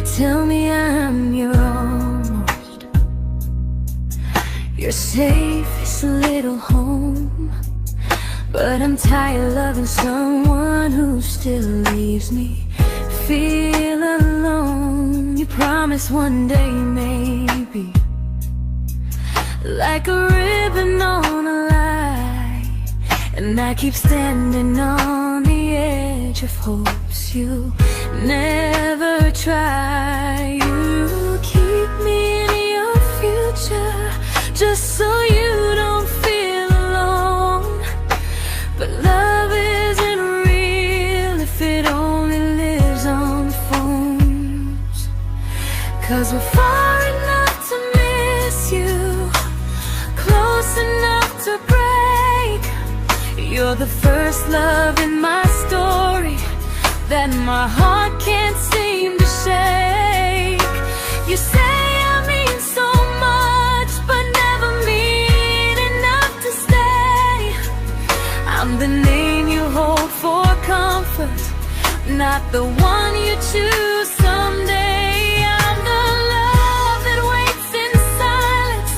tell me I'm your almost, your safest little home. But I'm tired loving someone who still leaves me feel alone. You promise one day maybe, like a ribbon on a line, and I keep standing on the edge of hopes you never try. You keep me in your future just so you don't feel alone. But love isn't real if it only lives on phones. 'Cause we're far enough to miss you, close enough to break. You're the first love in my story that my heart can't seem to shake. You say I mean so much, but never mean enough to stay. I'm the name you hold for comfort, not the one you choose someday. I'm the love that waits in silence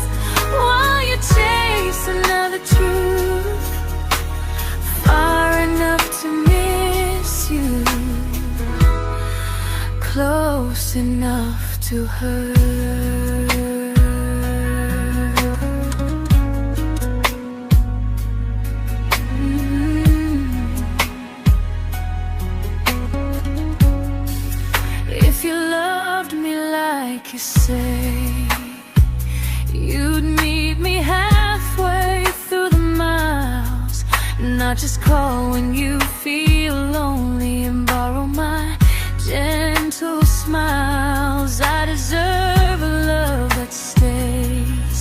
while you chase another truth. Far enough to miss you, close enough to hurt. If you loved me like you say, you'd meet me halfway through the miles, not just call when you feel lonely and borrow my gentle smiles. I deserve a love that stays,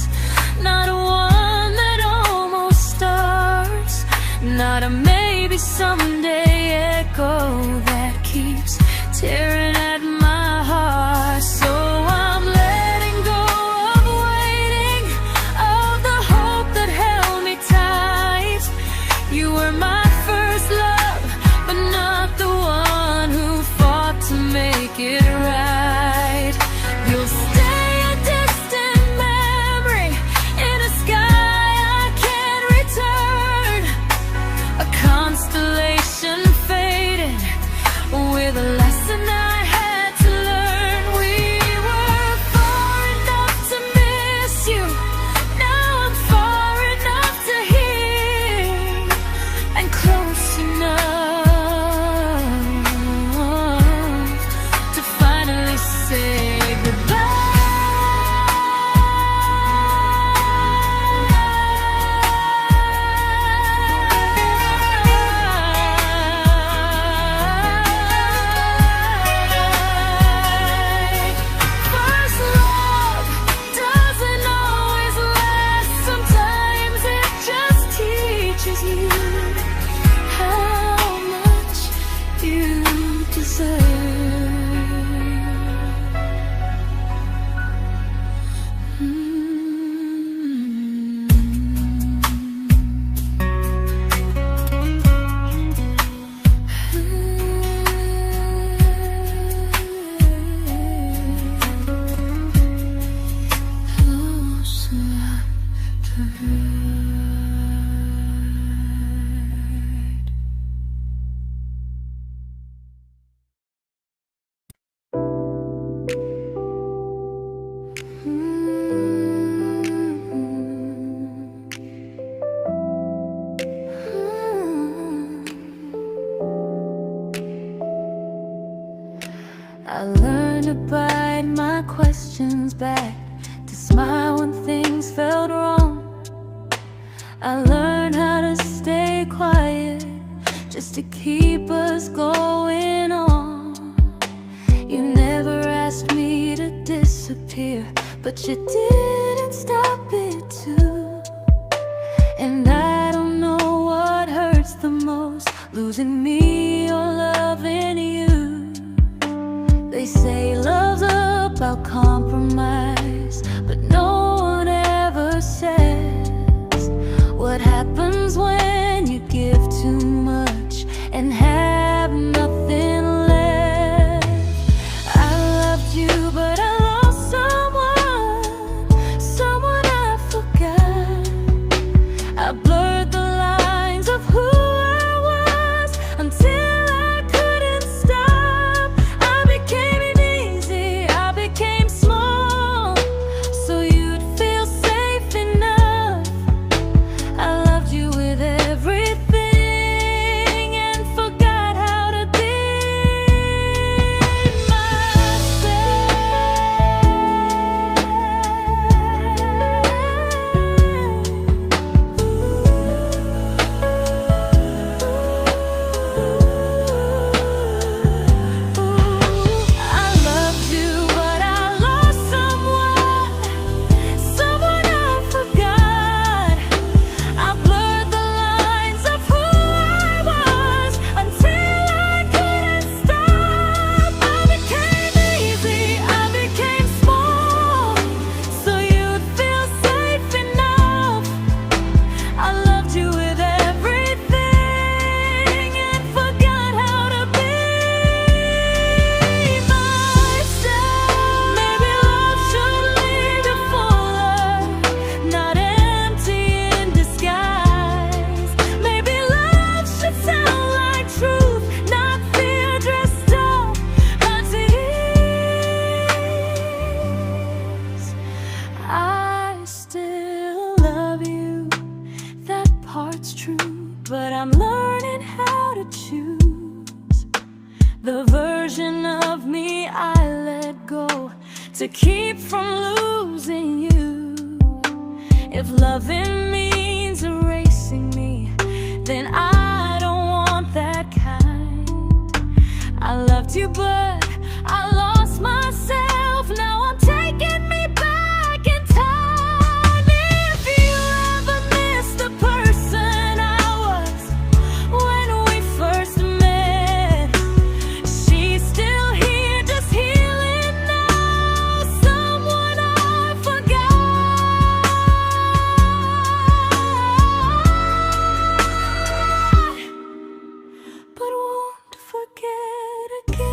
not one that almost starts, not a maybe someday echo that keeps tearing at my heart. So I'm letting go of waiting, of the hope that held me tight. You were my first love, but not the one who fought to make it right. You'll stay a distant memory in a sky I can't return, a constellation faded with a lesson I had to learn. We were far enough to miss you, now I'm far enough to hear, and close enough to finally say goodbye. First love doesn't always last, sometimes it just teaches you how much you deserve. Close enough to hurt. I learned to bite my questions back, to smile when things felt wrong. I learned how to stay quiet just to keep us going on. You never asked me to disappear, but you didn't stop it too. And I don't know what hurts the most, losing me or loving you. They say love's about compromise, but no one ever says what happens when you give too much and have nothing left. I loved you I'm learning how to choose the version of me I let go to keep from losing you. If loving means erasing me, then I don't want that kind. I loved you, but I lost myself. Now I'm taking me back in time. If you ever miss the person I was when we first met, she's still here, just healing now. Someone I forgot, but won't forget again.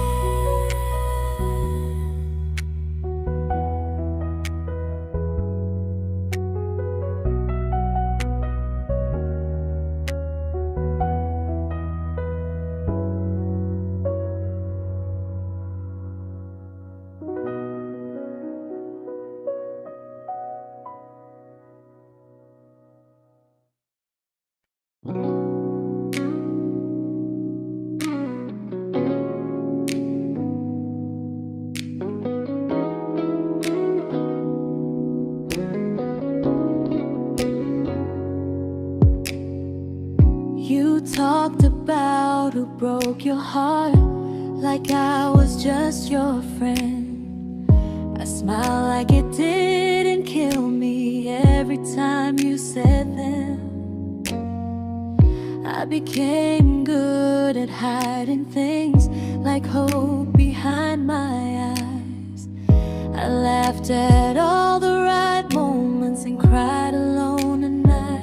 You talked about who broke your heart, like I was just your friend. I smiled like it didn't kill me every time you said them. I became good at hiding things like hope behind my eyes. I laughed at all the right moments and cried alone at night.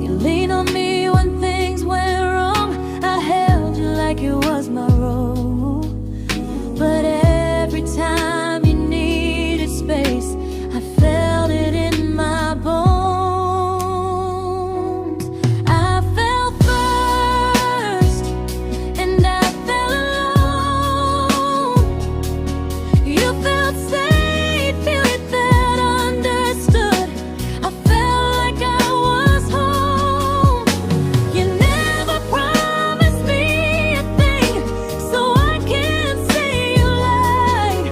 You leaned on me when things went wrong. I held you like it was my role. But every time you needed space, I felt it in my bones. I fell first, and I fell alone. You felt safe, feeling that understood. I felt like I was home. You never promised me a thing, so I can't say you lied.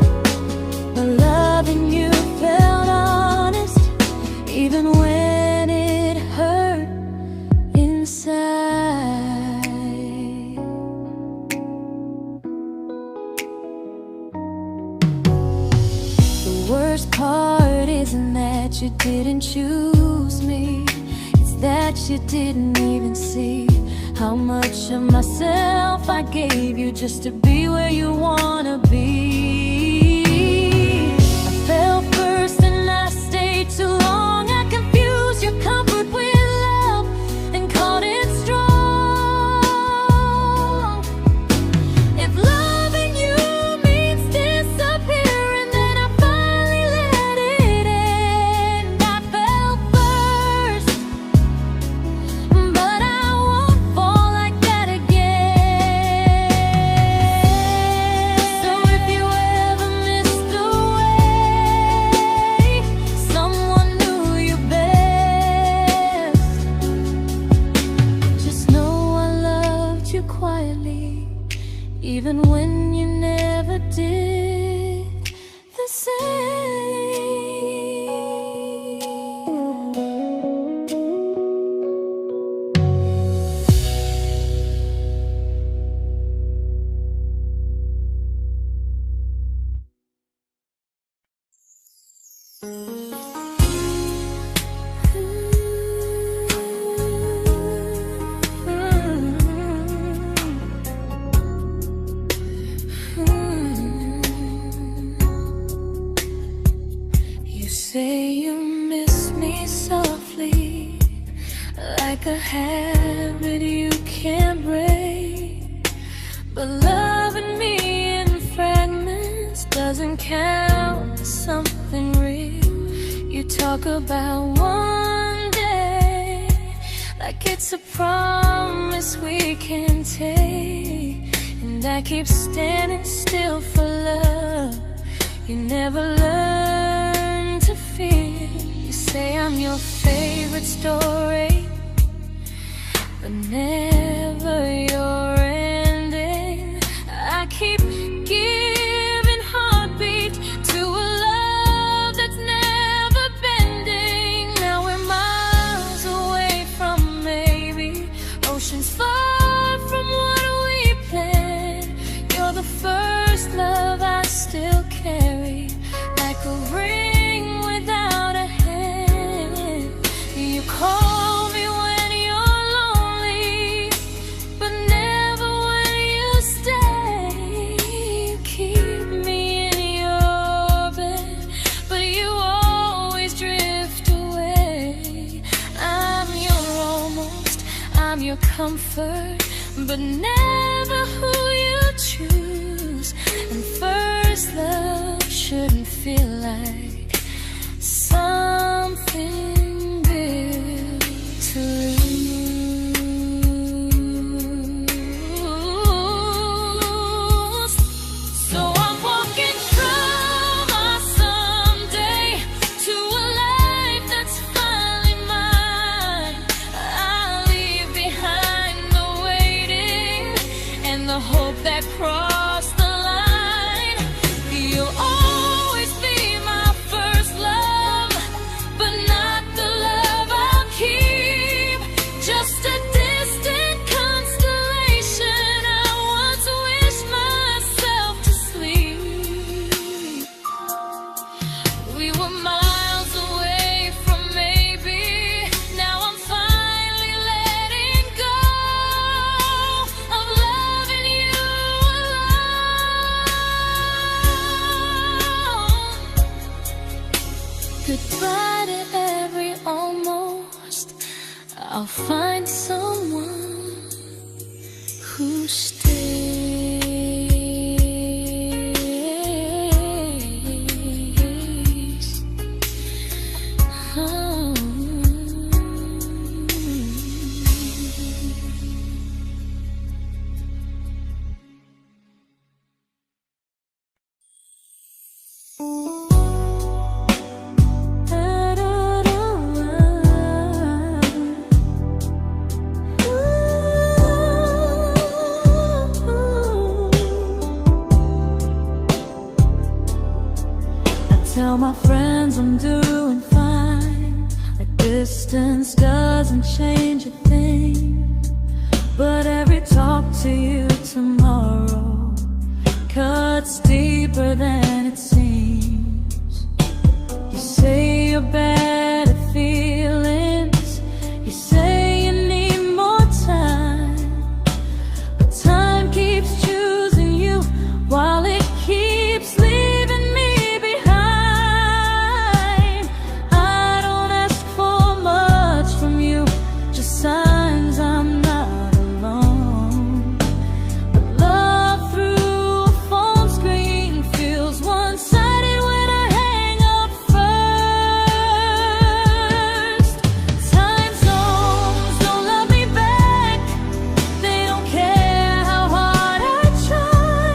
But loving you felt honest, even when it hurt inside. The worst part isn't that you didn't choose me, it's that you didn't even see how much of myself I gave you just to be where you wanna be. I fell first and I stayed too long. I confused your comfort with love and called it strong. If loving you means disappearing, then I finally let it end. I fell first, but I won't fall like that again. So if you ever missed the way someone knew you best, just know I loved you quietly, even when you never did the same. You say you miss me softly, like a habit you can't break. But loving me in fragments doesn't count as something real. You talk about one day like it's a promise we can take, and I keep standing still for love. You never learn to feel. You say I'm your favorite story, but never your ending. I keep giving heartbeat to a love that's never bending. Now we're miles away from maybe, oceans far from what we planned. You're the first love I still carry, like a ring without a hand. You call me when you're lonely, but never when you stay. You keep me in your bed, but you always drift away. I'm your almost, I'm your comfort, but never who you choose. And first love shouldn't feel like something built to lose. So I'm walking through my someday to a life that's finally mine. I'll leave behind the waiting and the hope that crossed the line. You'll always be my first love, but not the love I'll keep. Just a distant constellation I once wished myself to sleep. We were miles away from maybe, now I'm finally letting go of loving you alone. Goodbye to every almost, I'll find someone who stays. Oh. Tell my friends I'm doing fine, like distance doesn't change a thing. But every talk to you tomorrow cuts deeper than it seems. You say you're bad at feelings, you say you need more time, but time keeps choosing you while it keeps leaving me behind. I don't ask for much from you, just signs I'm not alone. But love through a phone screen feels one-sided when I hang up first. Time zones don't love me back, they don't care how hard I try.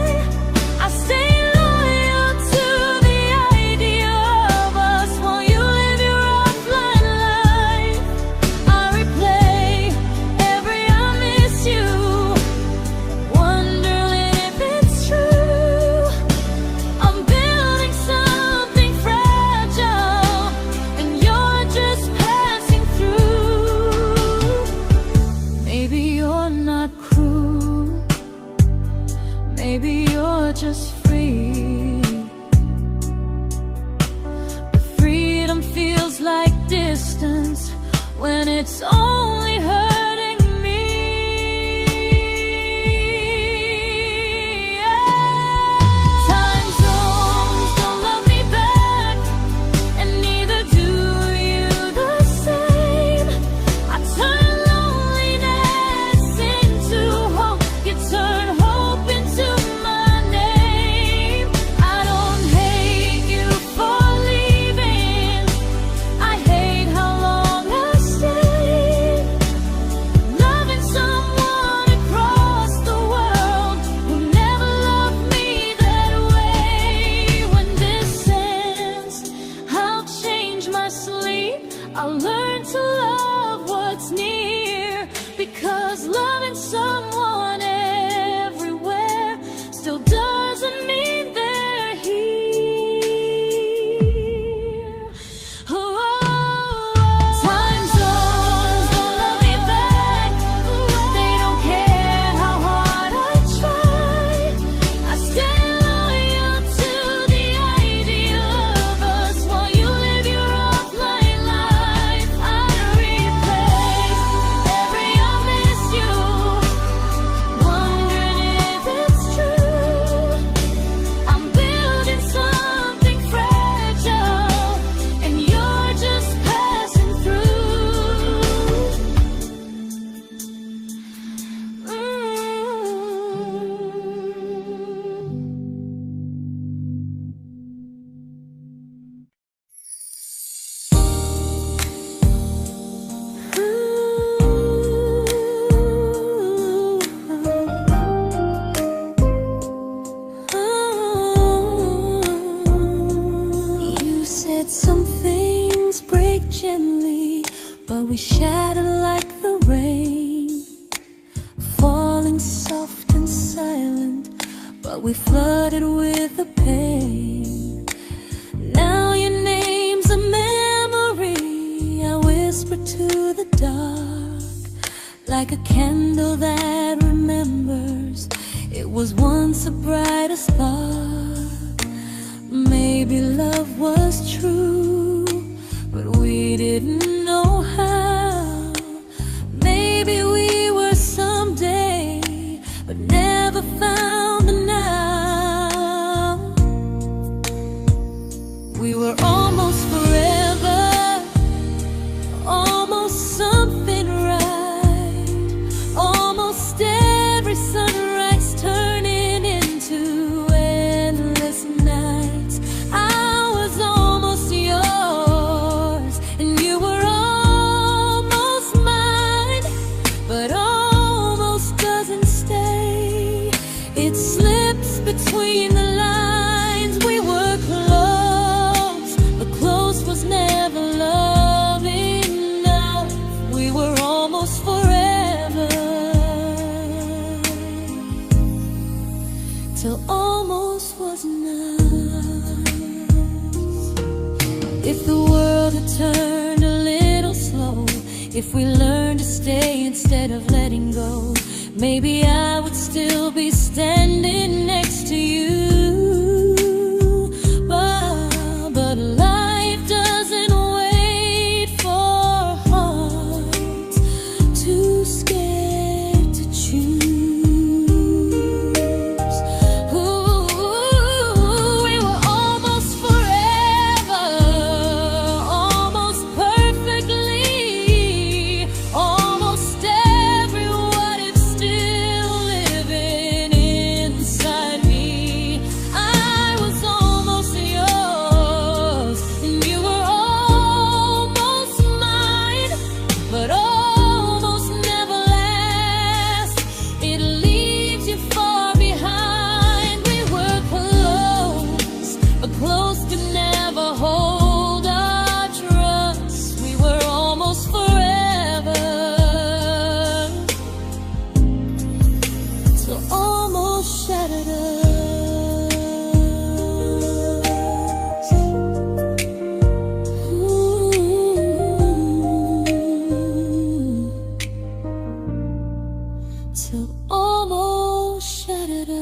I stay loyal to the idea of us while you live your offline life. I replay every I miss you, wondering if it's true. I'm building something fragile, and you're just passing through. Maybe you're not cruel, maybe you're just free. But freedom feels like distance when it's only hurting me. Time zones don't love me back, and neither do you the same. I turn loneliness into hope, you turn hope into my name. I don't hate you for leaving, I hate how long I stayed. we shattered like the rain, falling soft and silent, but we flooded with the pain. Now your name's a memory I whisper to the dark, like a candle that remembers it was once a brighter spark. Maybe love was true, but we didn't know how. Maybe we were someday, but never found the now. We were almost forever, almost something right, almost every sunrise turning into endless nights. I was almost yours, and you were almost mine, but almost doesn't stay. It slips between the lines. We were close, but close was never love enough. We were almost forever, till almost was enough. If the world had turned a little slow, if we learned to stay instead of letting go, maybe I would still be standing next to you. But life doesn't wait for hearts too scared to choose. Ooh, we were almost forever, almost perfectly, almost every what if still living inside me. I was almost yours, and you were almost mine, but almost never lasts. It leaves you far behind. We were close, but close could never hold our trust. We were almost forever, till almost shattered us. Ooh, till almost shattered us.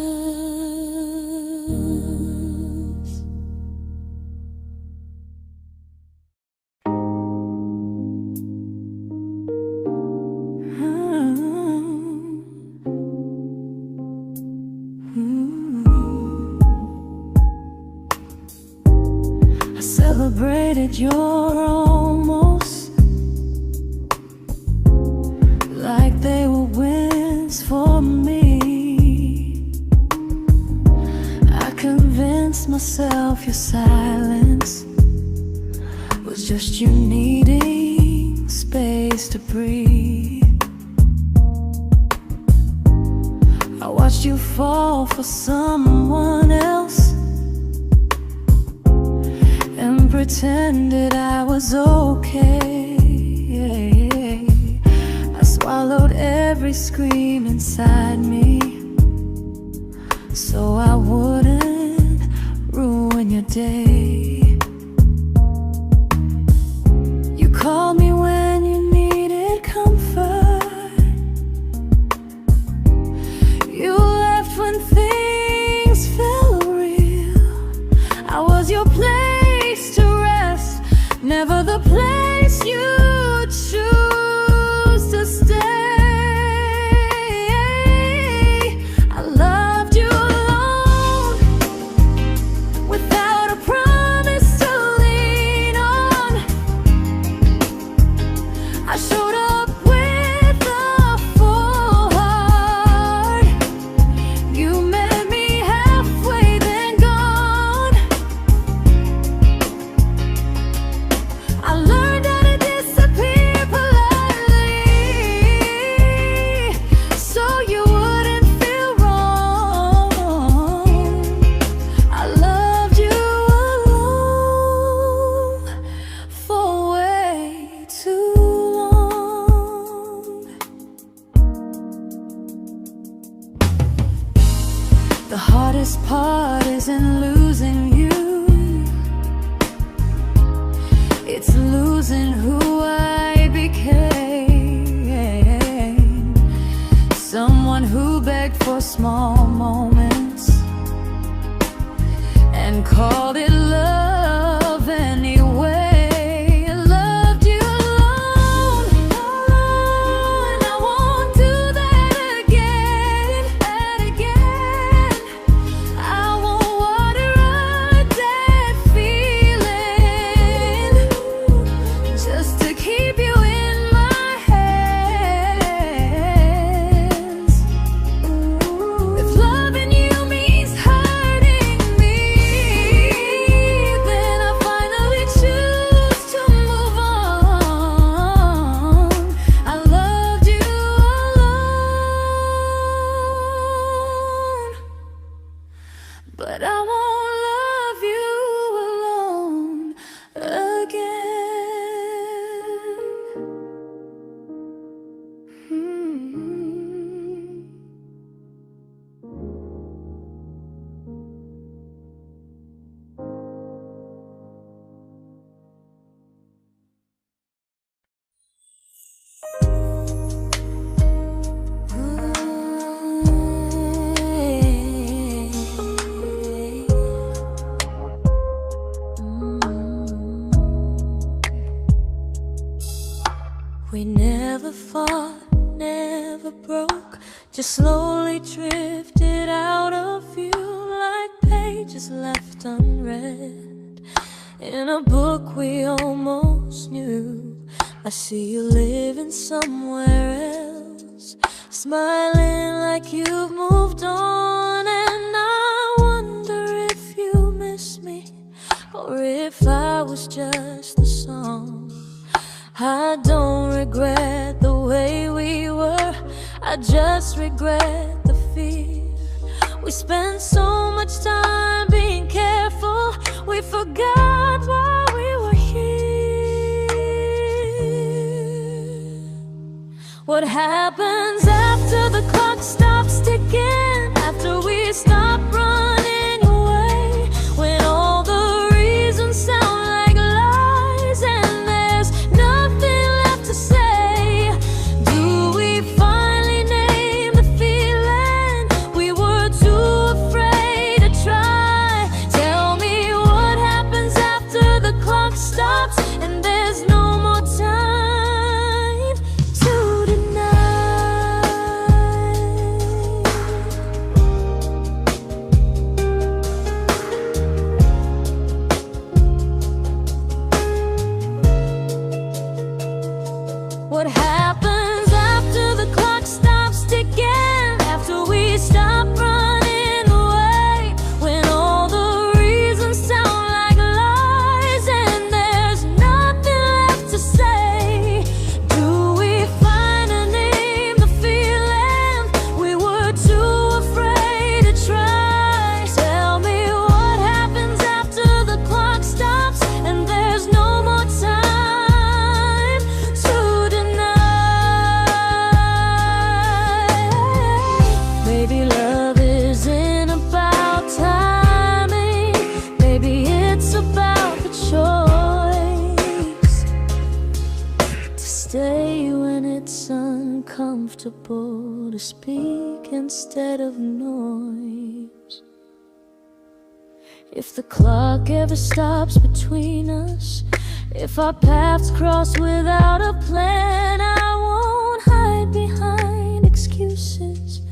I celebrated your almost like they were wins for me. I convinced myself your silence was just you needing space to breathe. I watched you fall for someone else and pretended I was okay. I swallowed every scream inside me so I wouldn't ruin your day. You called me when you needed comfort. You left when things felt real. I was your place to rest, never the place you choose to stay. I loved you alone, without a promise to lean on. I showed up with a full heart. You met me halfway, then gone. I learned how to disappear heart isn't losing you, it's losing who I became. Someone who begged for small moments and called it love anyway. Loved you alone, and I won't do that again, and again. I won't water a dead feeling just to keep you in my hands. If loving you means hurting me, then I finally choose to move on. I loved you alone, but I won't love you alone again. We never fought, never broke, just slowly drifted out of view like pages left unread in a book we almost knew. I see you living somewhere else, smiling like you've moved on, and I wonder if you miss me or if I was just a song. I don't regret the way we were, I just regret the fear. We spent so much time being careful, we forgot why we were here. What happens after the clock stops ticking, after we stop running away, when all the reasons sound like lies and there's nothing left to say? Do we finally name the feeling we were too afraid to try? Tell me what happens after the clock stops and there's no more time to deny. What happens after the clock stops ticking, after we stop running away, when all the reasons sound like lies and there's nothing left to say? Do we finally name the feeling we were too afraid to try? Tell me what happens after the clock stops and there's no more time to deny. Maybe love isn't about timing, maybe it's about the choice to stay when it's uncomfortable, to speak instead of noise. If the clock ever stops between us, if our paths cross without a plan, I won't hide behind excuses,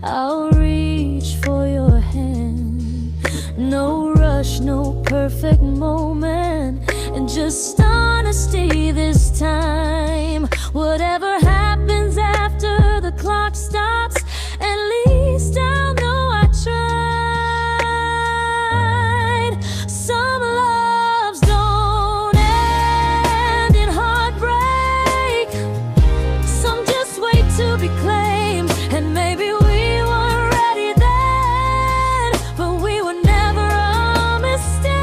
I'll reach for your hand. No rush, no perfect moment, and just honesty this time. Whatever happens after the clock stops, at least I'll know I tried. Some loves don't end in heartbreak, some just wait to be claimed, and maybe we weren't ready then, but we were never a mistake.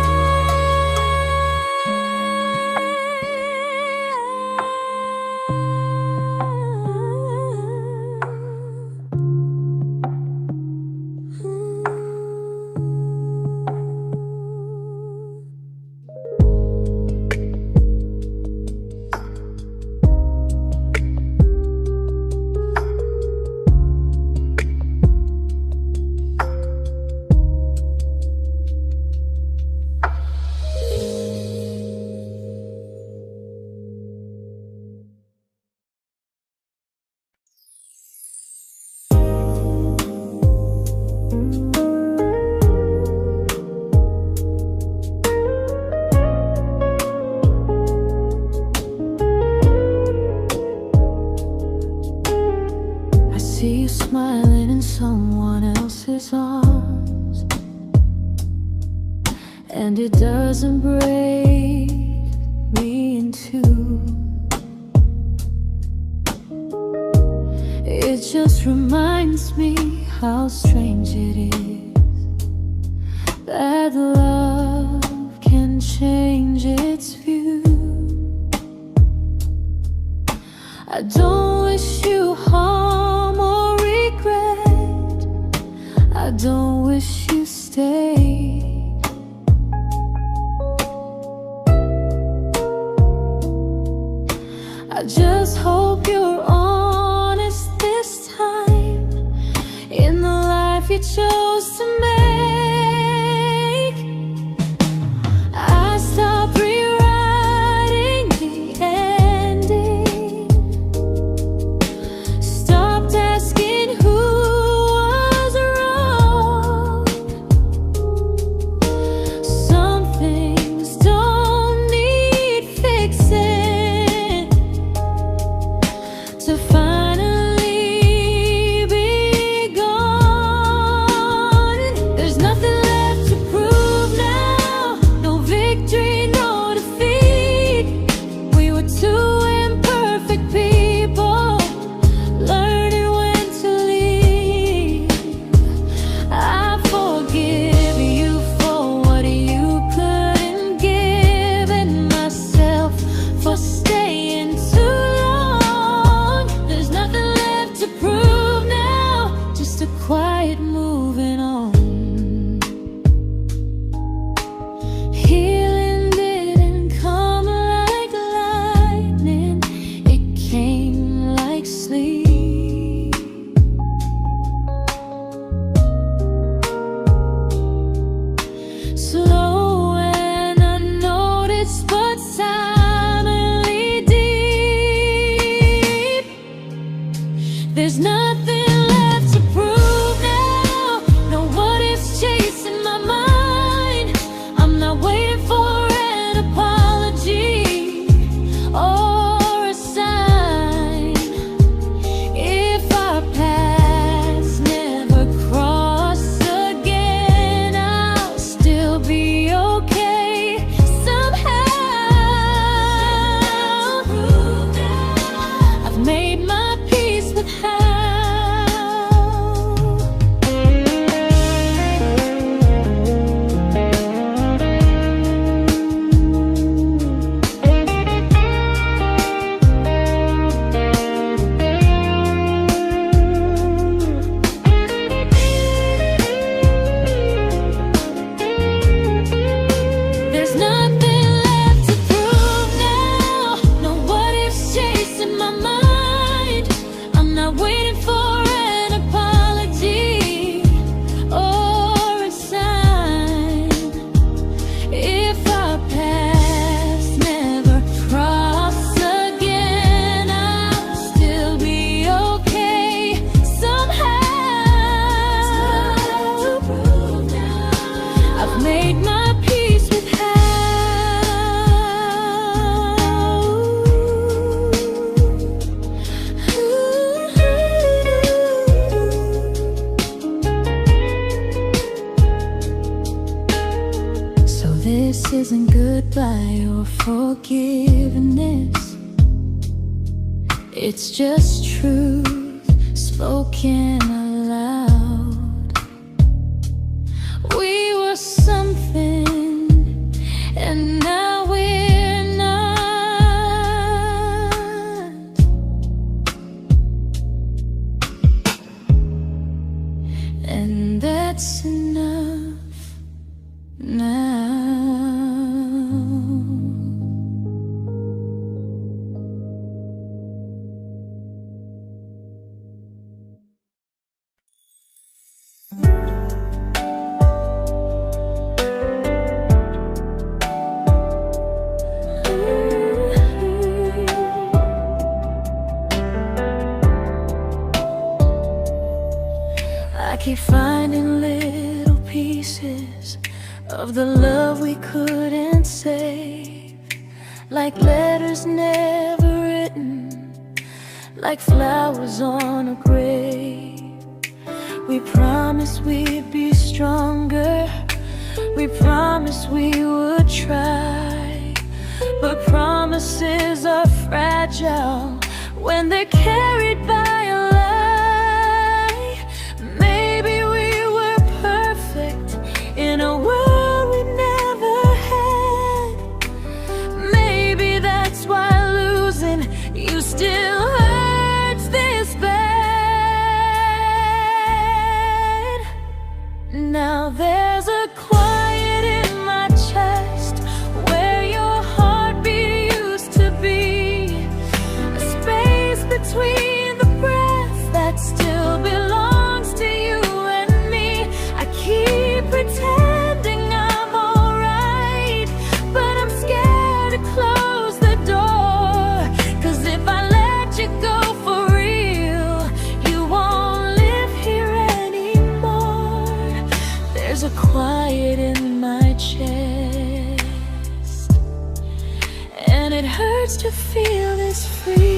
and it doesn't break me in two. It just reminds me how strange it is that love can change its view. I don't wish you harm or regret. I don't wish you stay. I just hope you're honest this time in the life you chose to make. I stopped rewriting the ending, stopped asking who was wrong. Some things don't need fixing to finally be gone. There's nothing left to prove now, no victory, no defeat. We were two imperfect people, learning when to leave. I forgive you for what you couldn't give, and myself for staying too long. There's nothing left to prove now, just a quiet moving on. Healing didn't come like lightning, it came like sleep. Slow and unnoticed, but silently deep. There's nothing left to prove now, no what ifs chasing my mind. I'm not waiting for an apology or a sign. If our paths never cross again, I'll still be okay somehow. I've made my peace with how. There's nothing left to prove now, no what ifs chasing my mind. I'm not waiting for an apology or a sign. If our paths never cross again, I'll still be okay somehow. I've made my peace with how. So this isn't goodbye or forgiveness, it's just truth spoken aloud. We were something, and now we're not. And that's enough now. I keep finding little pieces of the love we couldn't save, like letters never written, like flowers on a grave. We promised we'd be stronger, We promised we would try, but promises are fragile when they're carried by a lie. Maybe we were perfect in a world we never had. Maybe that's why losing you still hurts this bad. Now there's a quiet in my chest where your heartbeat used to be, a space between the breath that still belongs to you and me. I keep pretending I'm alright, but I'm scared to close the door. 'Cause if I let you go for real, you won't live here anymore. There's a quiet in my chest, and it hurts to feel this free.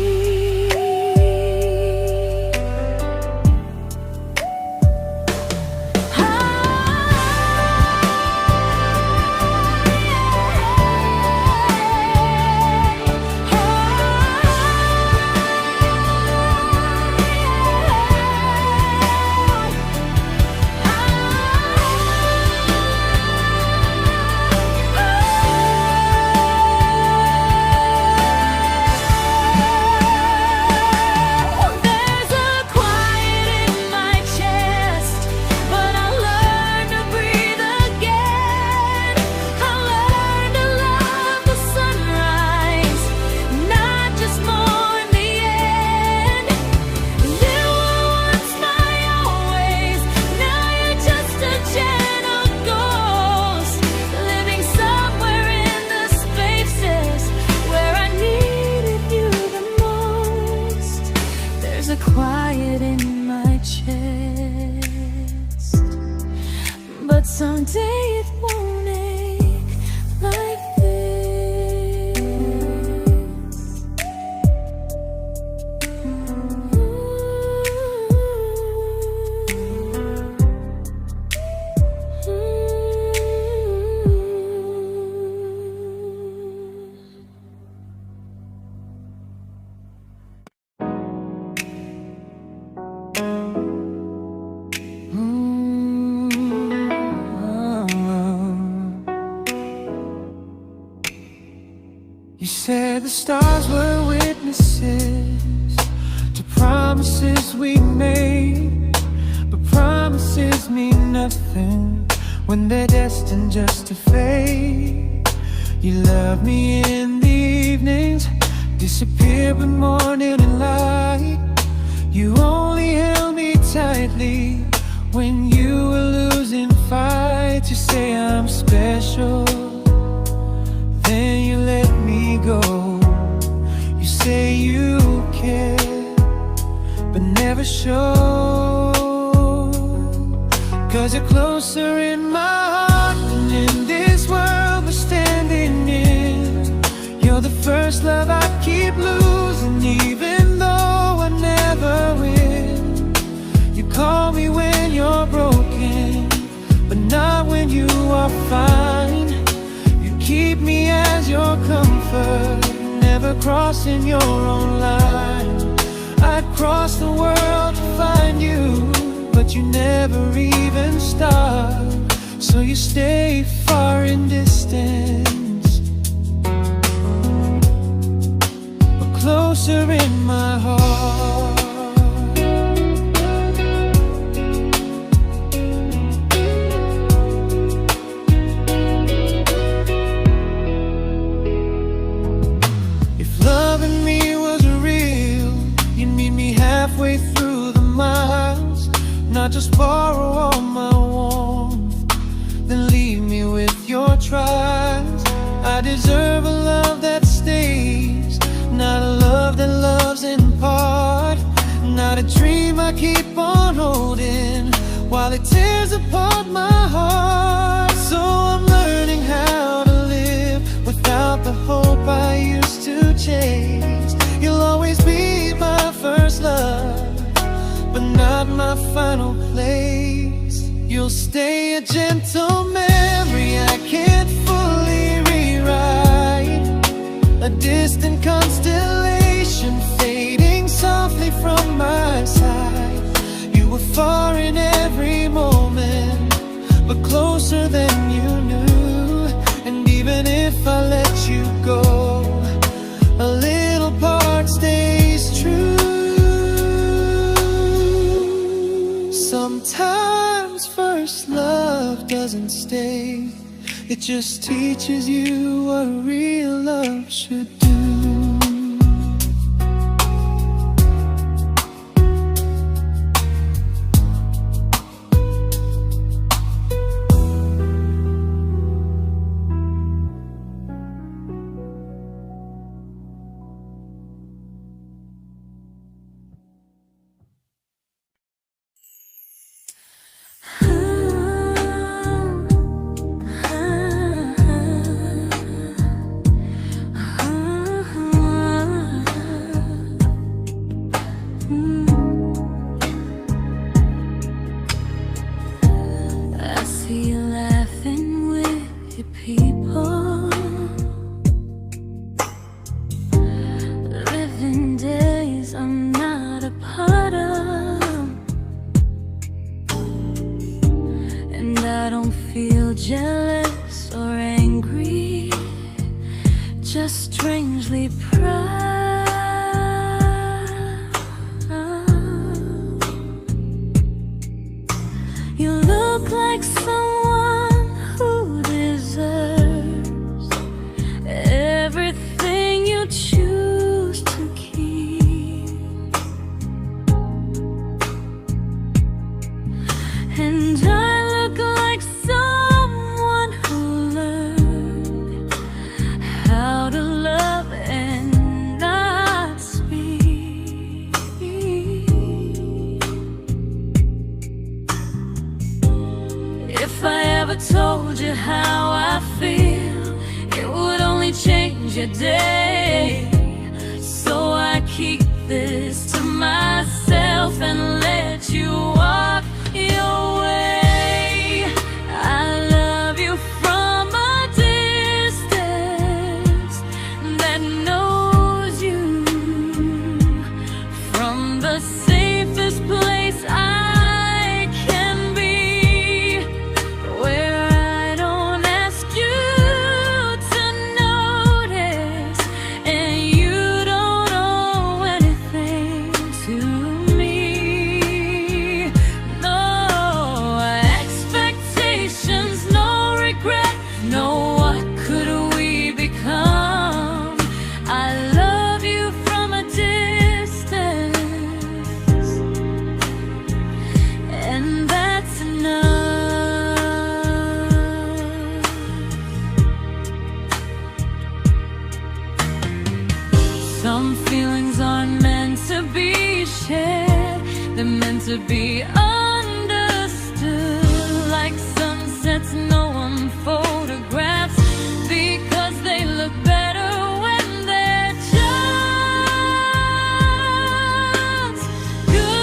There's a quiet in my chest, but someday it won't ache like this. You said the stars were witnesses to promises we made, but promises mean nothing when they're destined just to fade. You love me in the evenings, disappear when morning and light. You only held me tightly when you were losing fights. You say I'm special, then you let me go. You say you care, but never show. 'Cause you're closer in my heart than in this world we're standing in. You're the first love I keep losing, even though I never win. You call me when you're broken, but not when you are fine. Keep me as your comfort, never crossing your own line. I'd cross the world to find you, but you never even start. So you stay far in distance, but closer in my heart. Halfway through the miles, not just borrow all my warmth, then leave me with your trials. I deserve a love that stays, not a love that loves in part. Not a dream I keep on holding while it tears apart my heart. So I'm learning how to live without the hope I used to chase. You'll always be my first love, but not my final place. You'll stay a gentle memory distant constellation fading softly from my side. You were far in every moment, but closer than you knew. And even if I let you go, a little part stays true. Sometimes first love doesn't stay, it just teaches you what real love should do. Jealous or angry, just strangely proud. You look like someone who deserves everything you choose to keep. And I look like someone who learned how to love and not speak. If I ever told you how I feel, it would only change your day. So I keep this to myself and let you walk your way. I love you from a distance that knows you, from the safest place I can be, where I don't ask you to notice and you don't owe anything to me. No expectations, no regret, no what could we become. I love you from a distance, and that's enough. Some feelings aren't meant to be shared, they're meant to be understood. Like sunsets no one photographs, because they look better when they're just good.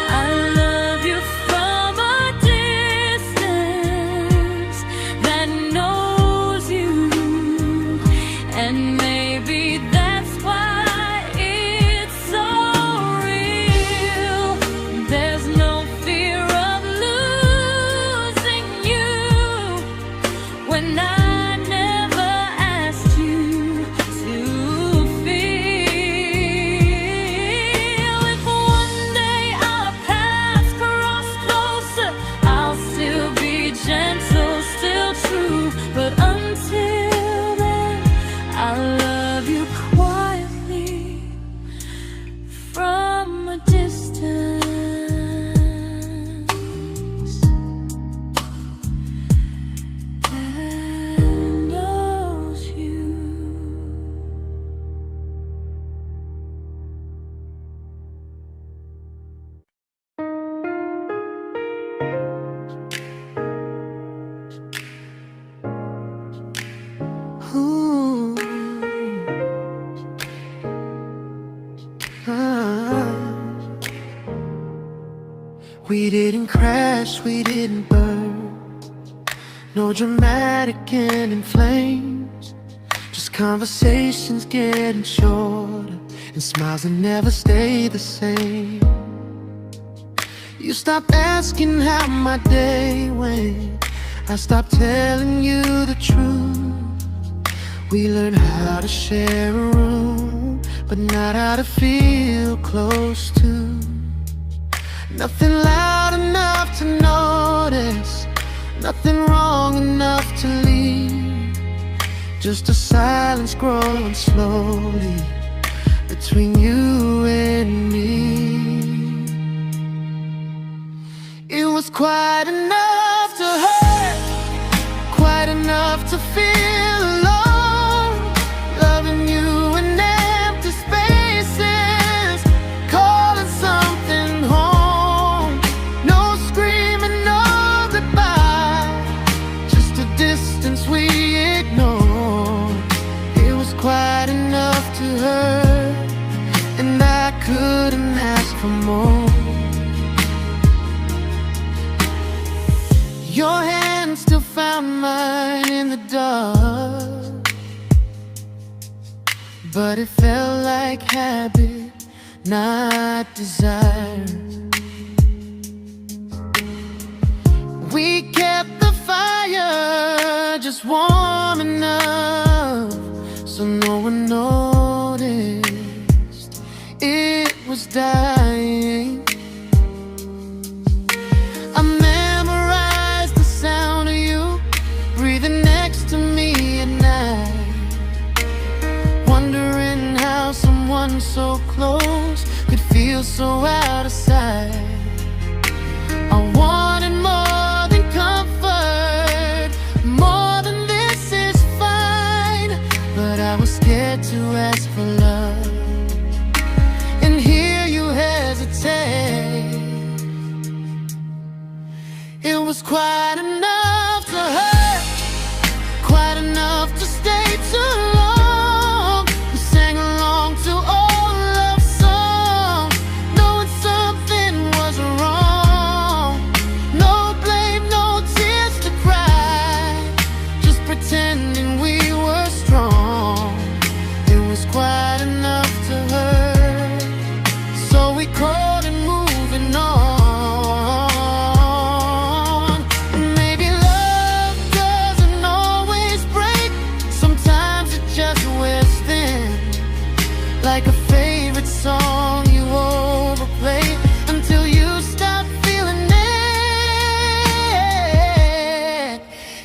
I love you from a distance that knows you, and maybe that's why it's so real. There's no fear of losing you when I never asked you to feel. If one day our paths cross closer, I'll still be gentle, still true. But until then, I love you quietly from a distance that knows you. Ooh. Ah. We didn't crash, we didn't burn. No dramatic ending flames, just conversations getting shorter, and smiles that never stay the same. You stopped asking how my day went, I stopped telling you the truth. We learned how to share a room, but not how to feel close to. Nothing loud enough to notice, nothing wrong enough to leave. Just a silence growing slowly between you and me. It was quite enough to hurt, quite enough to feel alone. Loving you in empty spaces, calling something home. No screaming, no goodbye, just a distance we ignored. It was quite enough to hurt, and I couldn't ask for more. Your hand still found mine in the dark, but it felt like habit, not desire. We kept the fire just warm enough so no one noticed it was dying. I memorized the sound of you breathing next to me at night, wondering how someone so close could feel so out of sight. I wanted more than comfort, more than this is fine, but I was scared to ask for love, and here you hesitate. It was quite enough to hurt, quite enough to stay too long. We sang along to old love songs, knowing something was wrong. No blame, no tears to cry, just pretending we were strong. It was quite enough to hurt, so we called it moving on. Like a favorite song you overplay until you stop feeling it.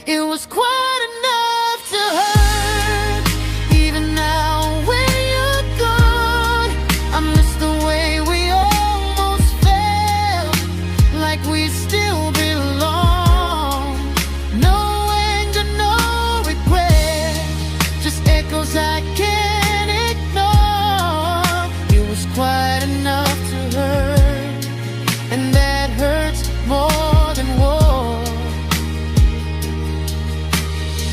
It was quite enough to hurt. Even now when you're gone, I miss the way we almost felt, like we still belong. No anger, no regret, just echoes I can't ignore. Quite enough to hurt, and that hurts more than war.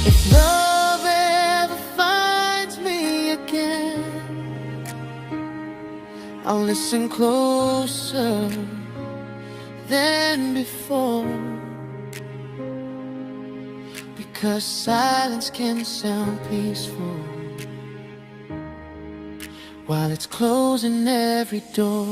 If love ever finds me again, I'll listen closer than before, because silence can sound peaceful while it's closing every door.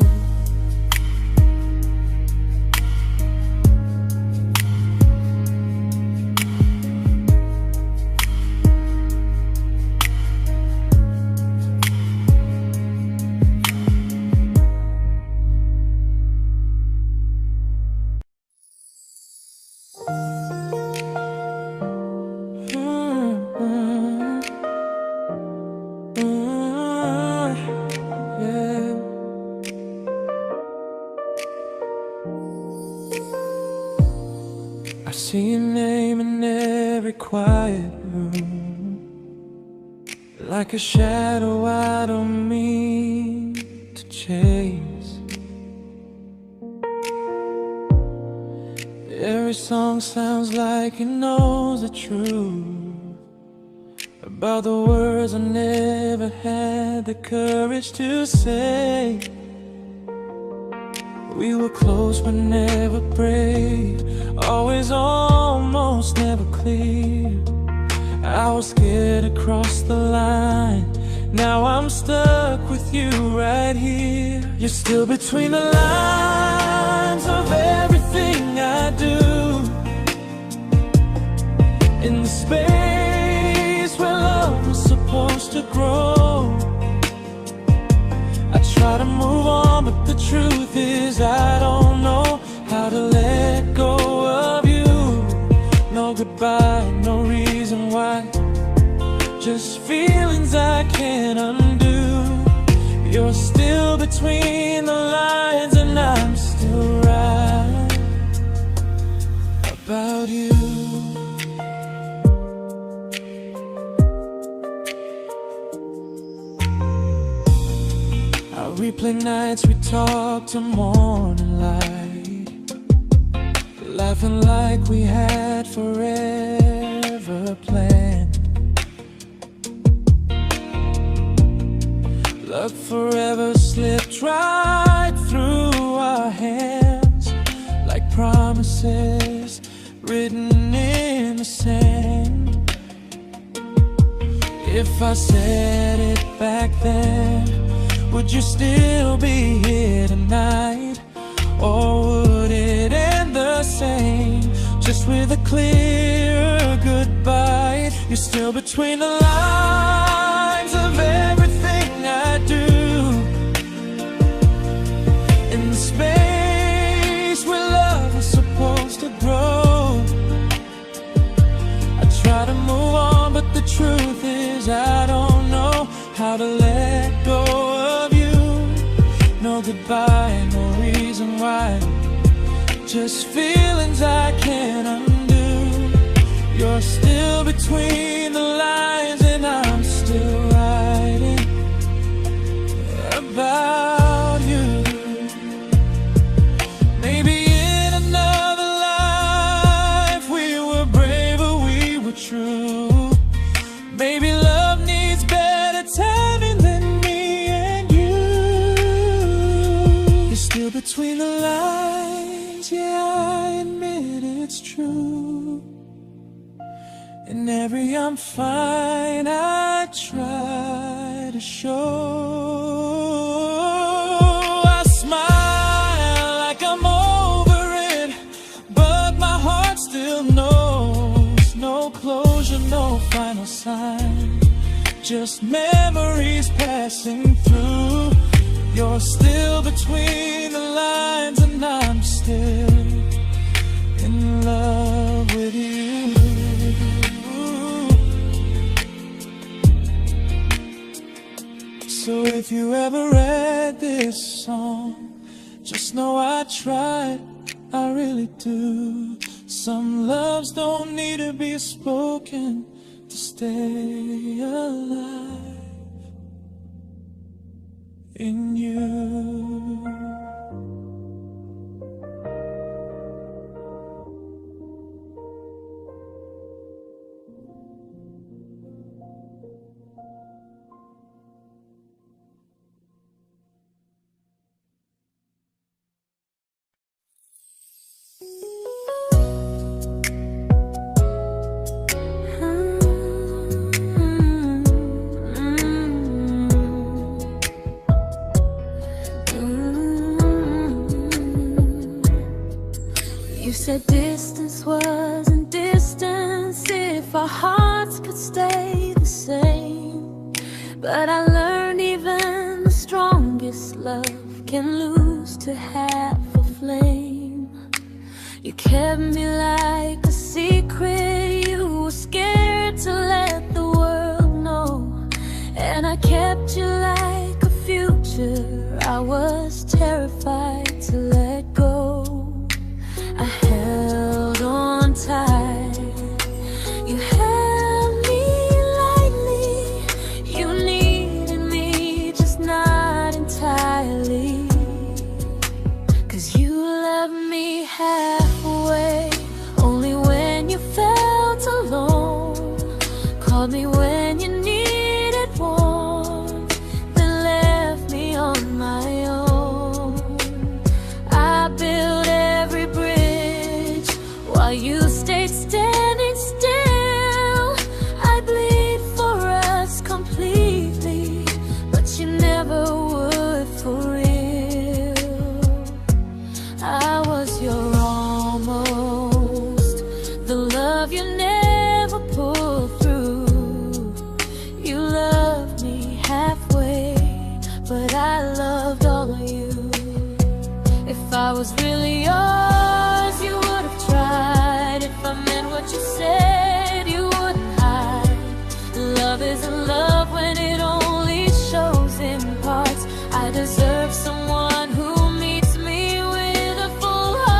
I see your name in every quiet room, like a shadow I don't mean to chase. Every song sounds like it knows the truth about the words I never had the courage to say. We were close but never brave, always almost, never close. clear. I was scared to cross the line. Now I'm stuck with you right here. You're still between the lines of everything I do. In the space where love was supposed to grow. I try to move on, but the truth is I don't know how to let go of you. No goodbye, no reason why. Just feelings I can't undo. You're still between the lines, and I'm still right about you. I replay nights we talk till morning light, laughing like we had forever planned. Luck forever slipped right through our hands, like promises written in the sand. If I said it back then, would you still be here tonight? Or would it end the same, just with a clear goodbye? You're still between the lines of everything I do. In the space where love was supposed to grow. I try to move on, but the truth is I don't know how to let go of you. No goodbye, no reason why. Just feelings I can't undo. You're still between the lines, and I'm still writing about you. Maybe in another life we were braver, we were true. Maybe love needs better timing than me and you. You're still between the lines, yeah, I admit it's true. In every I'm fine I try to show. I smile like I'm over it, but my heart still knows. No closure, no final sign, just memories passing through. You're still between the lines, and I'm still in love with you. So if you ever read this song, just know I tried, I really do. Some loves don't need to be spoken to stay alive in you. You said distance wasn't distance if our hearts could stay the same. But I learned even the strongest love can lose to half a flame. You kept me like a secret you were scared to let the world know. And I kept you like a future I was terrified to let go. I held on tight, you held me lightly. You needed me, just not entirely. 'Cause you loved me halfway, only when you felt alone. Called me when you needed warmth, then left me on my own. I built every bridge while you stayed standing still. love you never pulled through. You loved me halfway, but I loved all of you. If I was really yours, you would have tried. If I meant what you said, you wouldn't hide. Love isn't love when it only shows in parts. I deserve someone who meets me with a full heart.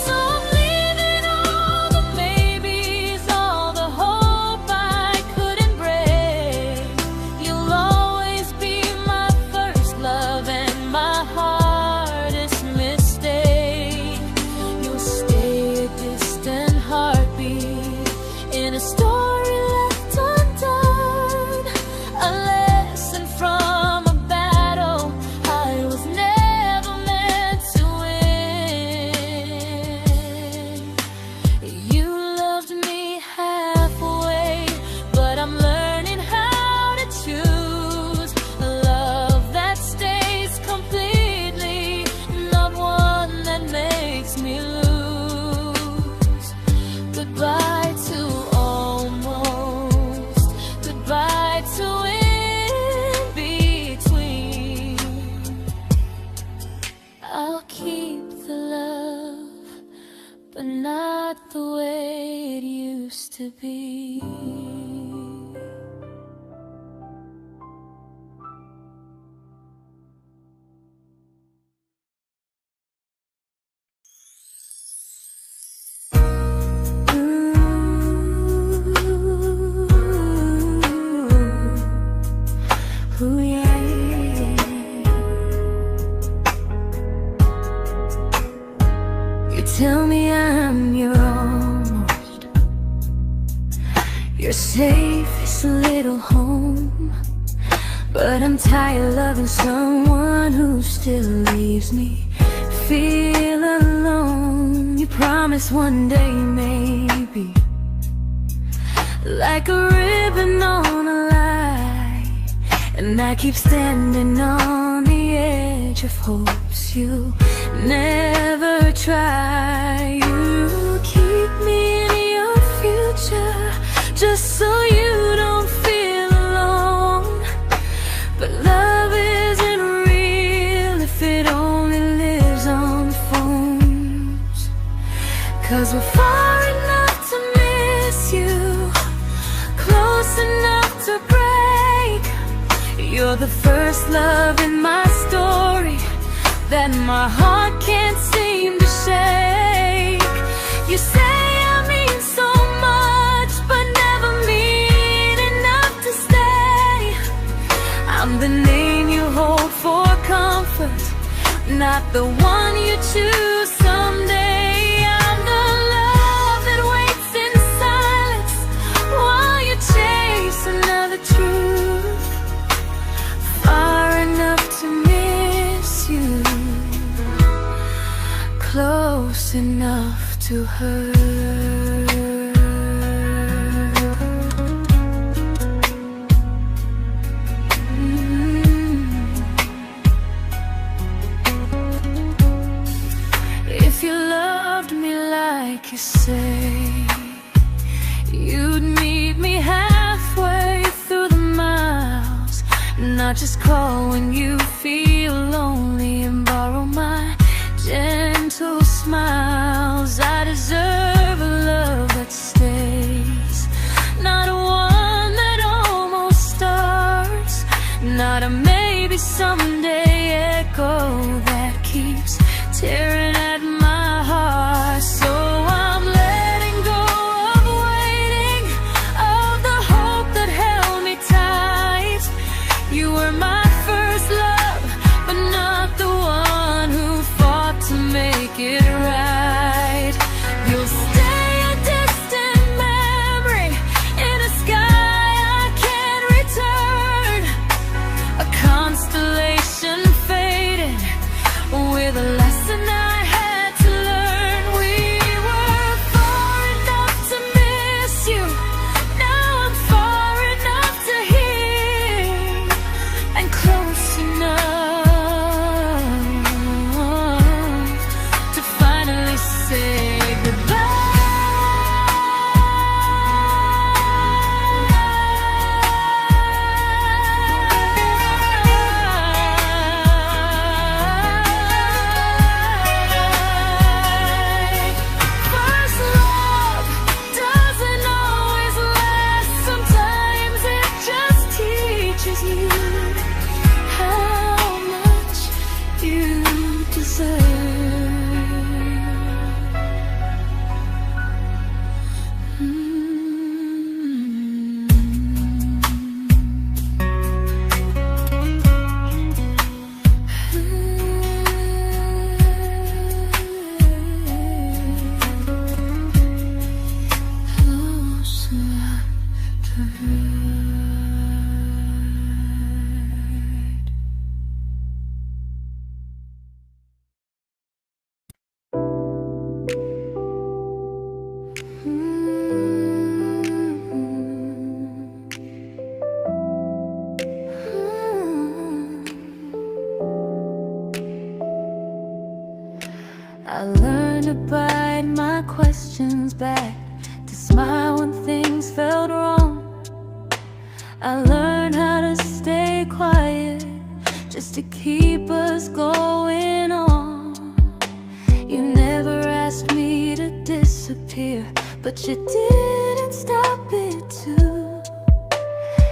So I'm leaving all the maybes, all the hope I couldn't break. You'll always be my first love and my hardest mistake. You'll stay a distant heartbeat in a story left undone, a lesson from a battle I was never meant to win. You loved me halfway, but I'm learning how to choose a love that stays completely, not one that makes me lose. Goodbye to almost, goodbye to in between. I'll keep the love, but not the way it used to be. Ooh, yeah, yeah. You tell me I'm your almost, your safest little home, but I'm tired loving someone who still leaves me feel alone. You promise one day maybe, like a ribbon on a line, and I keep standing on the edge of hopes you never try. You keep me in your future just so you don't feel alone. But love isn't real if it only lives on phones. 'Cause we're far enough to miss you, close enough to break. You're the first love in my story that my heart can't seem to shake. You say I mean so much, but never mean enough to stay. I'm the name you hold for comfort, not the one you choose someday. I'm the love that waits in silence while you chase another truth. Far enough to miss you, close enough to hurt. If you loved me like you say, you'd meet me halfway through the miles, not just call when you feel lonely and borrow my gentle smiles. I deserve a love that stays, not one that almost starts, not a maybe someday echo that keeps tearing at my heart. So I'm letting go of waiting, of the hope that held me tight. You were my first love, but not the one I learned to bite my questions back, to smile when things felt wrong. I learned how to stay quiet, just to keep us going on. You never asked me to disappear, but you didn't stop it too.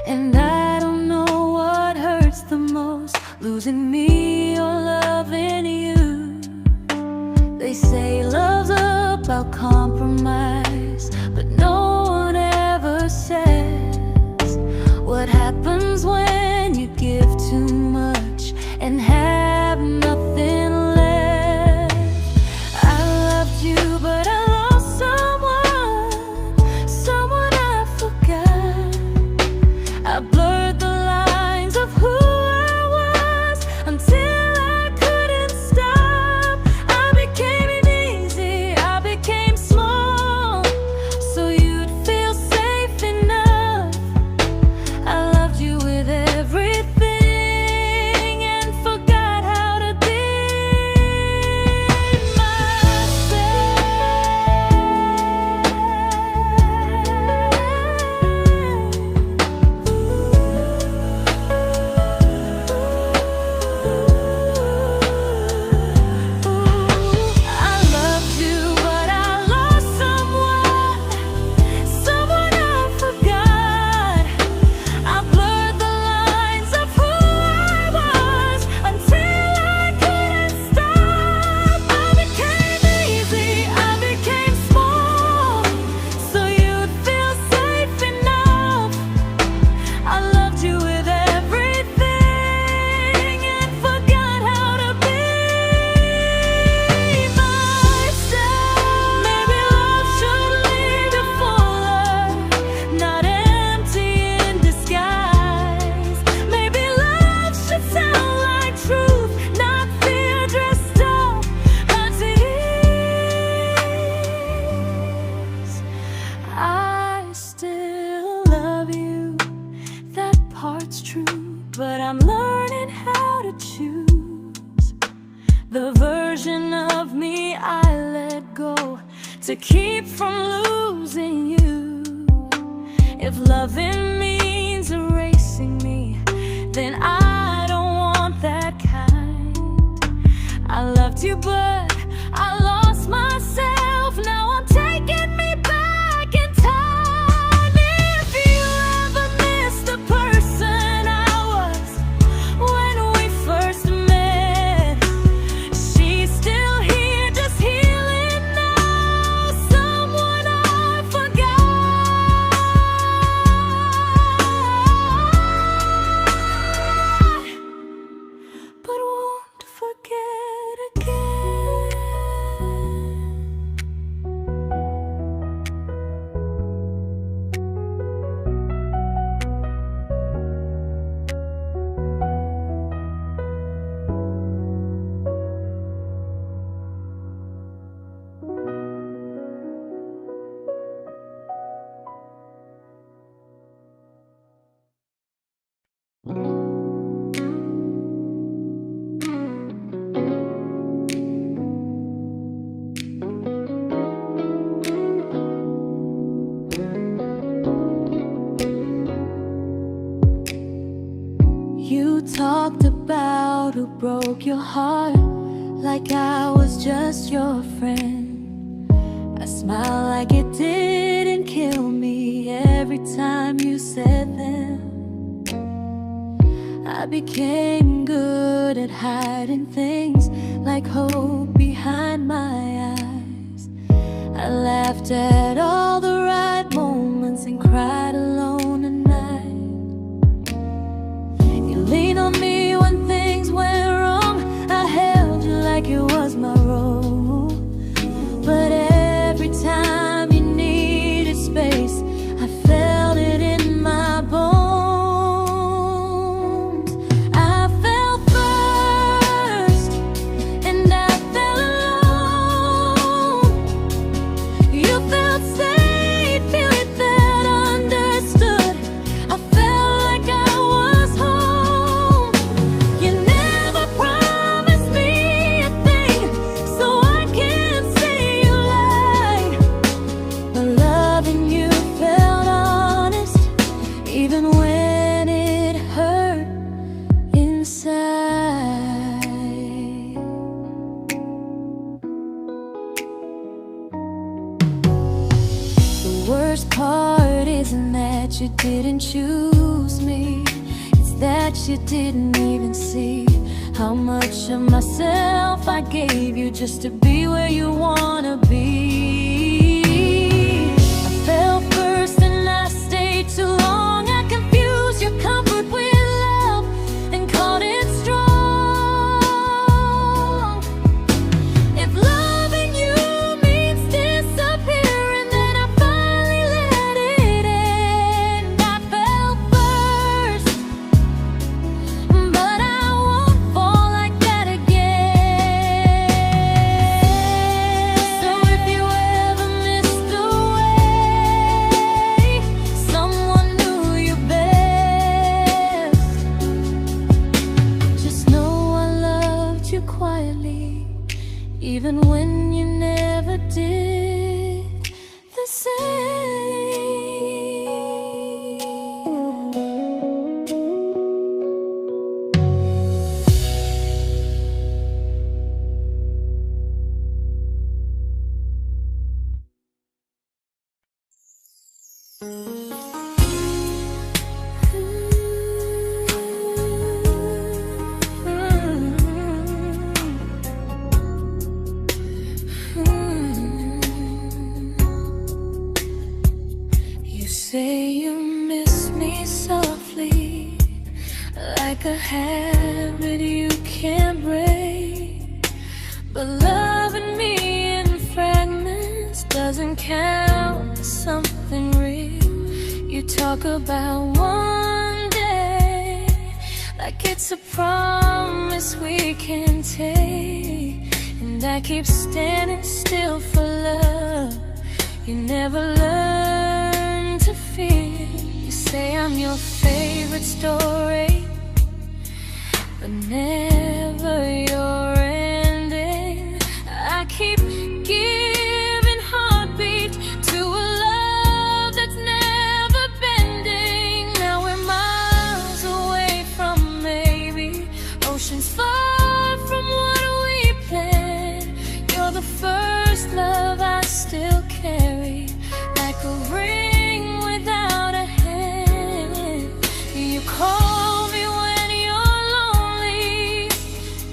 And I don't know what hurts the most, losing me or loving you. They say love's about compromise, but no one ever says what happens when you give too much and have nothing left. I loved you, but I lost someone I forgot. I blurred the lines of who I was until I couldn't stop. I became easy, I became small, so you'd feel safe enough. I loved you with everything and forgot how to be I loved you, but I lost someone I forgot. I blurred the lines of who I was until I couldn't stop. I became easy, I became small, so you'd feel safe enough. I loved you with everything and forgot how to be myself. Maybe love should lead you fuller, not empty in disguise. Maybe love should sound like truth, not fear dressed up as ease. I still love you, that part's true, but I'm learning how to choose the version of me I let go to keep from losing you. If loving means erasing me, then I don't want that kind. I loved you, but I lost myself. Now I'm taking me back in time. If you ever missed the person I was when we first met, she's still here, just healing now. Someone I forgot, but won't forget again. You talked about who broke your heart, like I was just your friend. I smile like it didn't kill me every time you said them. I became good at hiding things like hope behind my eyes. I laughed at all the right moments and cried alone at night. You leaned on me when things went wrong. I held you like it was my role. But every time you needed space, I felt it in my bones. I fell first, and I fell alone. You felt safe. worst part isn't that you didn't choose me, it's that you didn't even see how much of myself I gave you just to be where you wanna be. I fell first and I stayed too long. I confused your comfort with love and called it strong. If loving you means disappearing, then I finally let it end. I fell first, but I won't fall like that again. So if you ever missed the way someone knew you best, just know I loved you quietly, even when you never did the same. You say you miss me softly, like a habit you can't break. But loving me in fragments doesn't count as something real. You talk about one day like it's a promise we can take, and I keep standing still for love. You never learn to feel. You say I'm your favorite story, but never your ending. I keep giving heartbeat to a love that's never bending. Now we're miles away from maybe oceans far from what we planned. You're the first love I still carry, like a ring without a hand. You call me when you're lonely,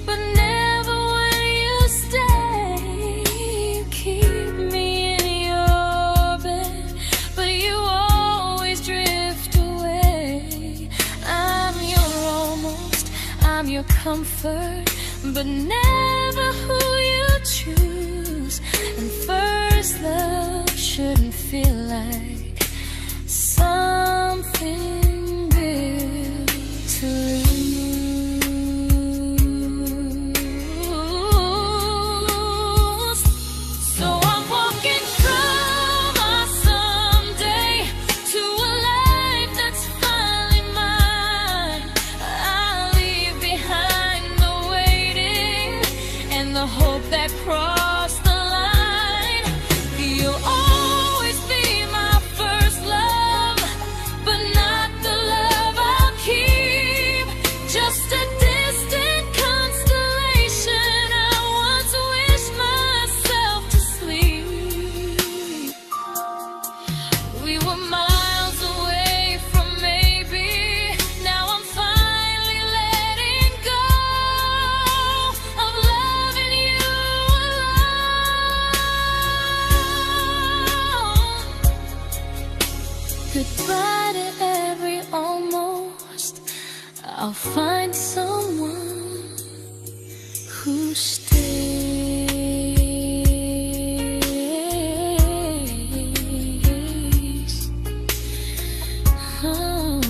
but never when you stay. You keep me in your bed, but you always drift away. I'm your almost, I'm your comfort, but never who you choose. And first love shouldn't feel like something built to lose. So I'm walking from my someday to a life that's finally mine. I'll leave behind the waiting and the hope that crossed the line. You'll always be my first love, but not the love I'll keep. Just a distant constellation I once wished myself to sleep. We were miles away from maybe. Now I'm finally letting go of loving you alone. Goodbye to every almost. I'll find someone who stays. Oh.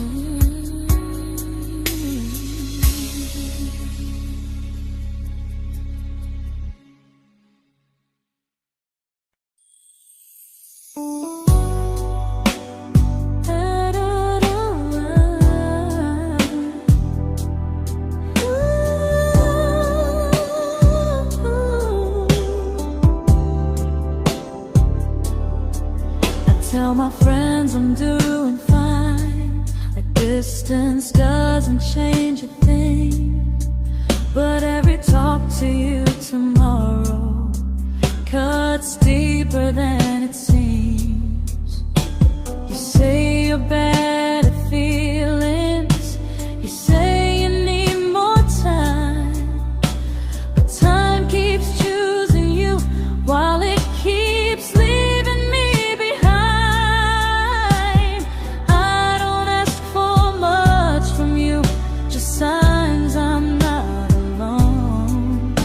Tell my friends I'm doing fine, that distance doesn't change a thing. But every talk to you tomorrow cuts deeper than it seems. your better feelings. You say you need more time, but time keeps choosing you while it keeps leaving me behind. I don't ask for much from you, just signs I'm not alone.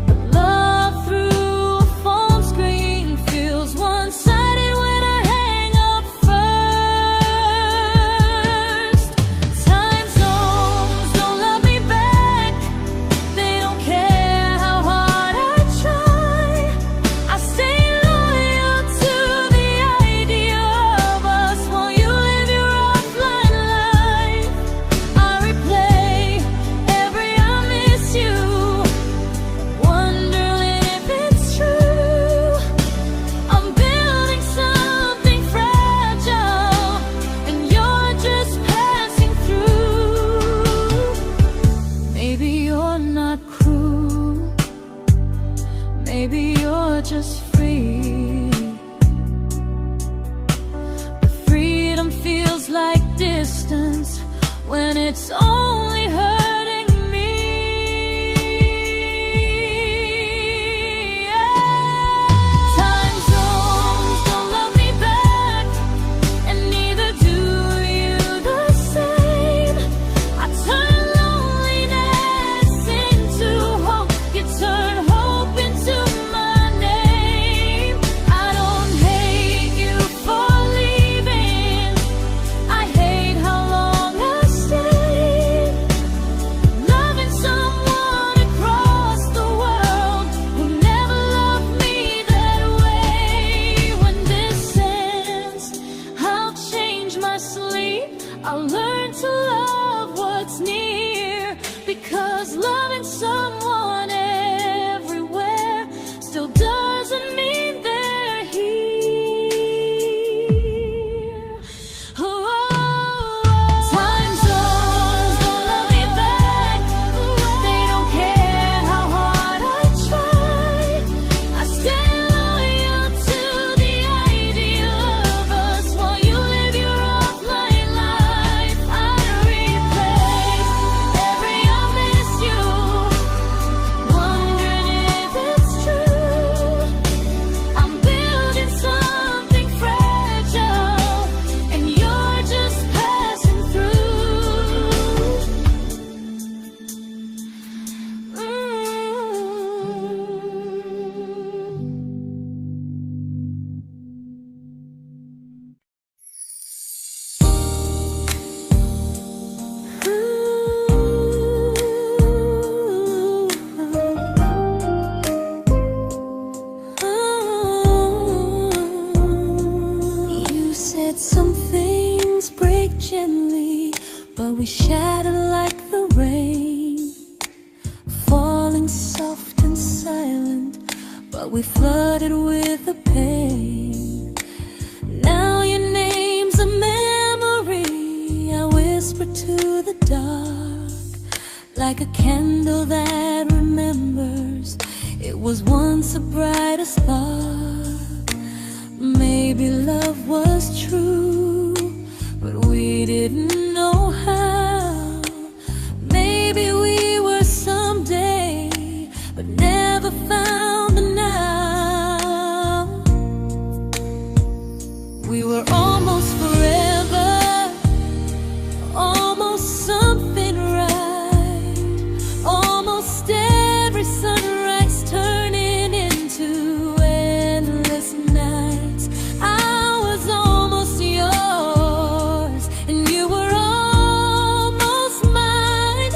But love through a phone screen feels one-sided when I hang up first. Time zones don't love me back. They don't care how hard I try. I stay loyal to the idea of us while you live your offline life. I replay every I miss you, wondering if it's true. I'm building something fragile, and you're just passing through. Maybe you're not cruel, maybe you're just free. But freedom feels like distance when it's only hurting me. Time zones don't love me back, and neither do you the same. I turn loneliness into hope, you turn hope into my name. I don't hate you for leaving, I hate how long I stayed. Loving someone across the world who never loved me that way. When this ends, I'll change my sleep, I'll learn to love what's near, because loving someone everywhere still doesn't mean they're here. Time zones don't love me back. They don't care how hard I try. I stay loyal to the idea of us while you live your offline life. I replay every I miss you, wondering if it's true. I'm building something fragile, and you're just passing through. You said some things break gently, but we shatter like the rain, falling soft and silent, but we flooded with the pain. Now your name's a memory I whisper to the dark, like a candle that remembers it was once a brighter spark. Maybe love was true, but we didn't know how. Maybe we were someday, but never found the now. We were almost forever, almost something right, almost every sunrise turning into endless nights. I was almost yours, and you were almost mine,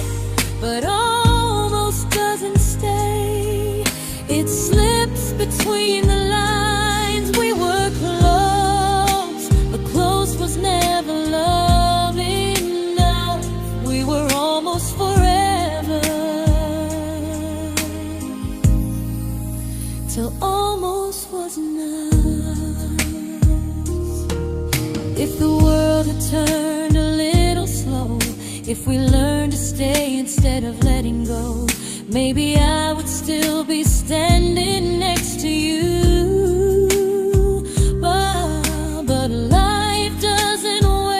but almost doesn't stay. It slips between the lines. We were close, but close was never love enough. We were almost forever, till almost was enough. If the world had turned a little slow, if we learned to stay instead of letting go, maybe I would still be standing next to you. But life doesn't wait.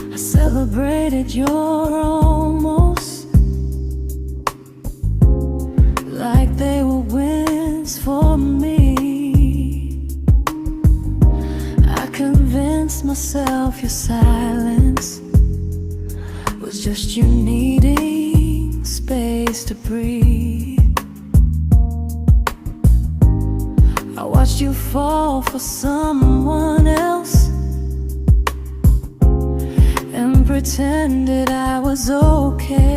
I celebrated your almost like they were wins for me. I convinced myself your silence was just you needing space to breathe. I watched you fall for someone else and pretended I was okay.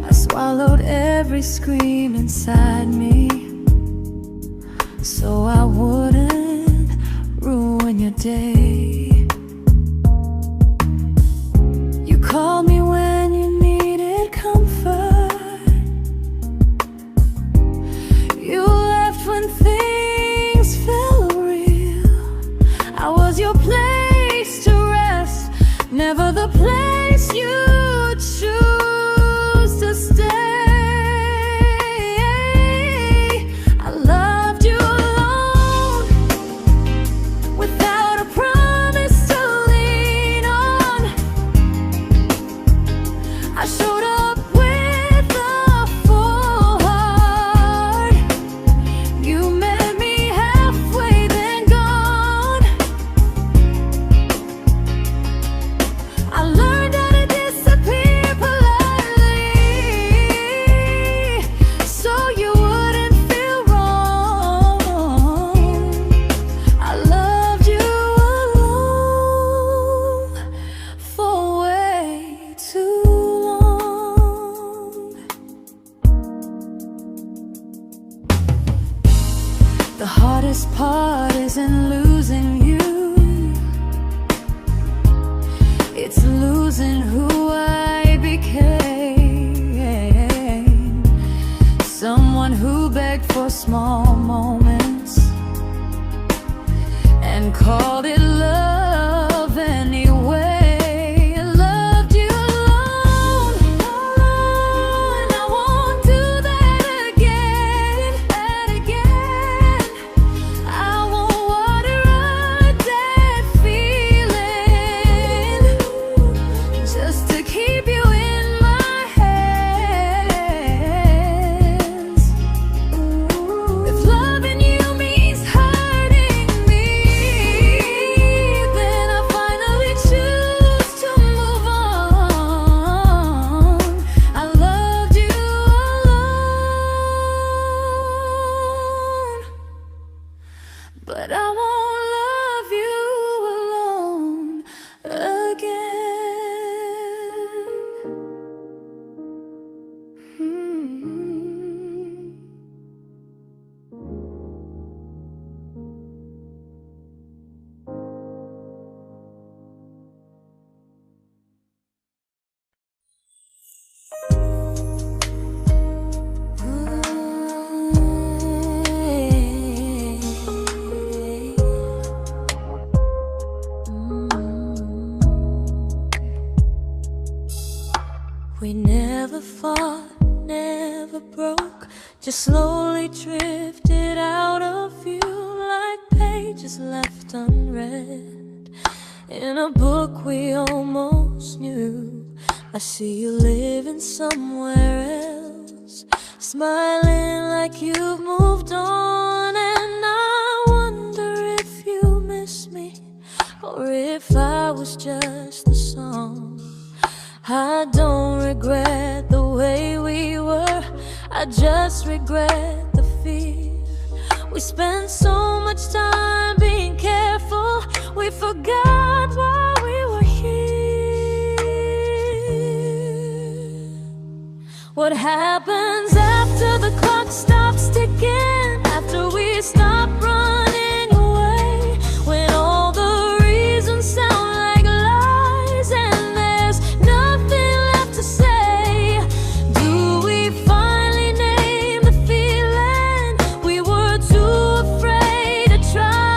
I swallowed every scream inside me so I wouldn't ruin your day. You called me when you needed comfort. You left when things felt real. I was your place to rest, never the place you choose to stay. I loved you alone, without a promise to lean on. I showed up with a full heart. You met me halfway, then gone. I learned how to disappear politely, so you wouldn't feel wrong. I loved you alone for way too long. The hardest part isn't losing you, it's losing who I became. Someone who begged for small moments and called it love anyway. I loved you alone, and I won't do that again. I won't water a dead feeling just to keep you in my hands. If loving you means hurting me, then I finally choose to move on. I loved you alone, but I won't love you alone again. We never fought, never broke, just slowly drifted out of view like pages left unread in a book we almost knew. I see you living somewhere else, smiling like you've moved on, and I wonder if you miss me or if I was just the song. I don't regret the way we were, I just regret the fear. We spent so much time being careful, we forgot why we were here. What happens after the clock stops ticking, after we stop running away, when all the reasons sound like lies and there's nothing left to say? Do we finally name the feeling we were too afraid to try?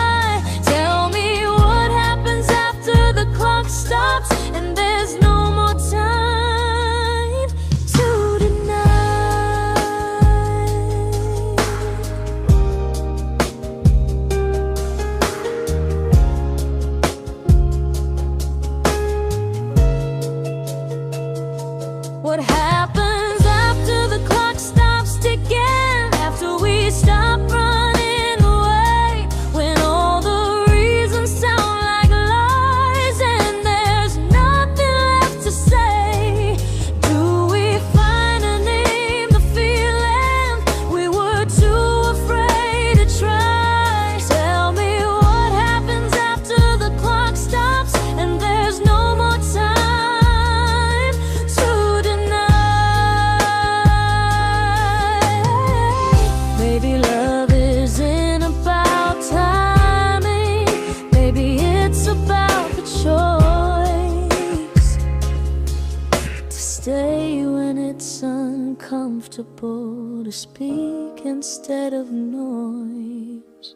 comfortable to speak instead of noise.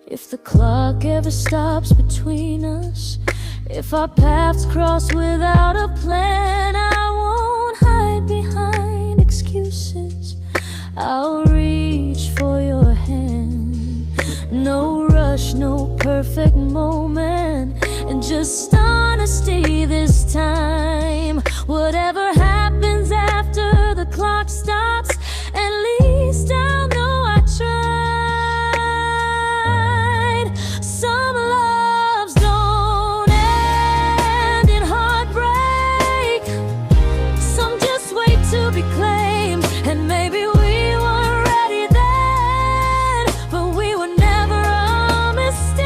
If the clock ever stops between us, if our paths cross without a plan, I won't hide behind excuses. I'll reach for your hand. No rush, no perfect moment, and just honesty this time. Whatever happens after the clock stops, at least I'll know I tried. Some loves don't end in heartbreak, some just wait to be claimed. And maybe we weren't ready then, but we were never a mistake.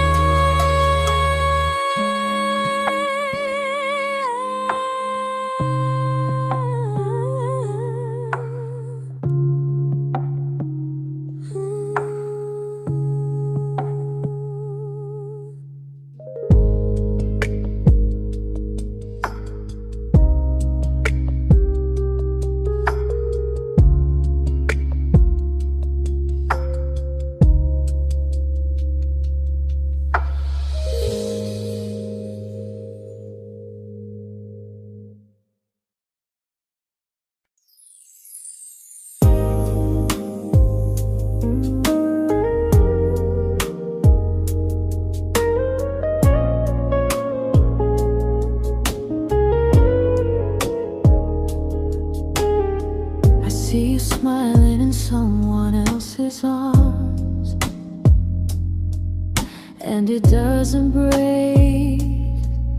I see you smiling in someone else's arms, and it doesn't break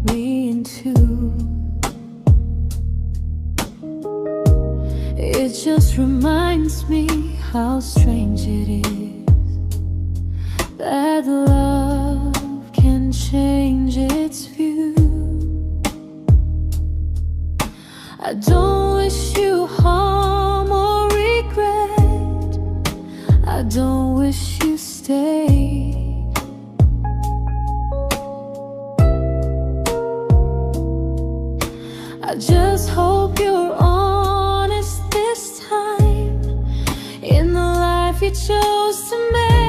me in two. It just reminds me how strange it is that love can change its view. I don't wish you harm or regret, I don't wish you stayed. I just hope you're honest this time in the life you chose to make.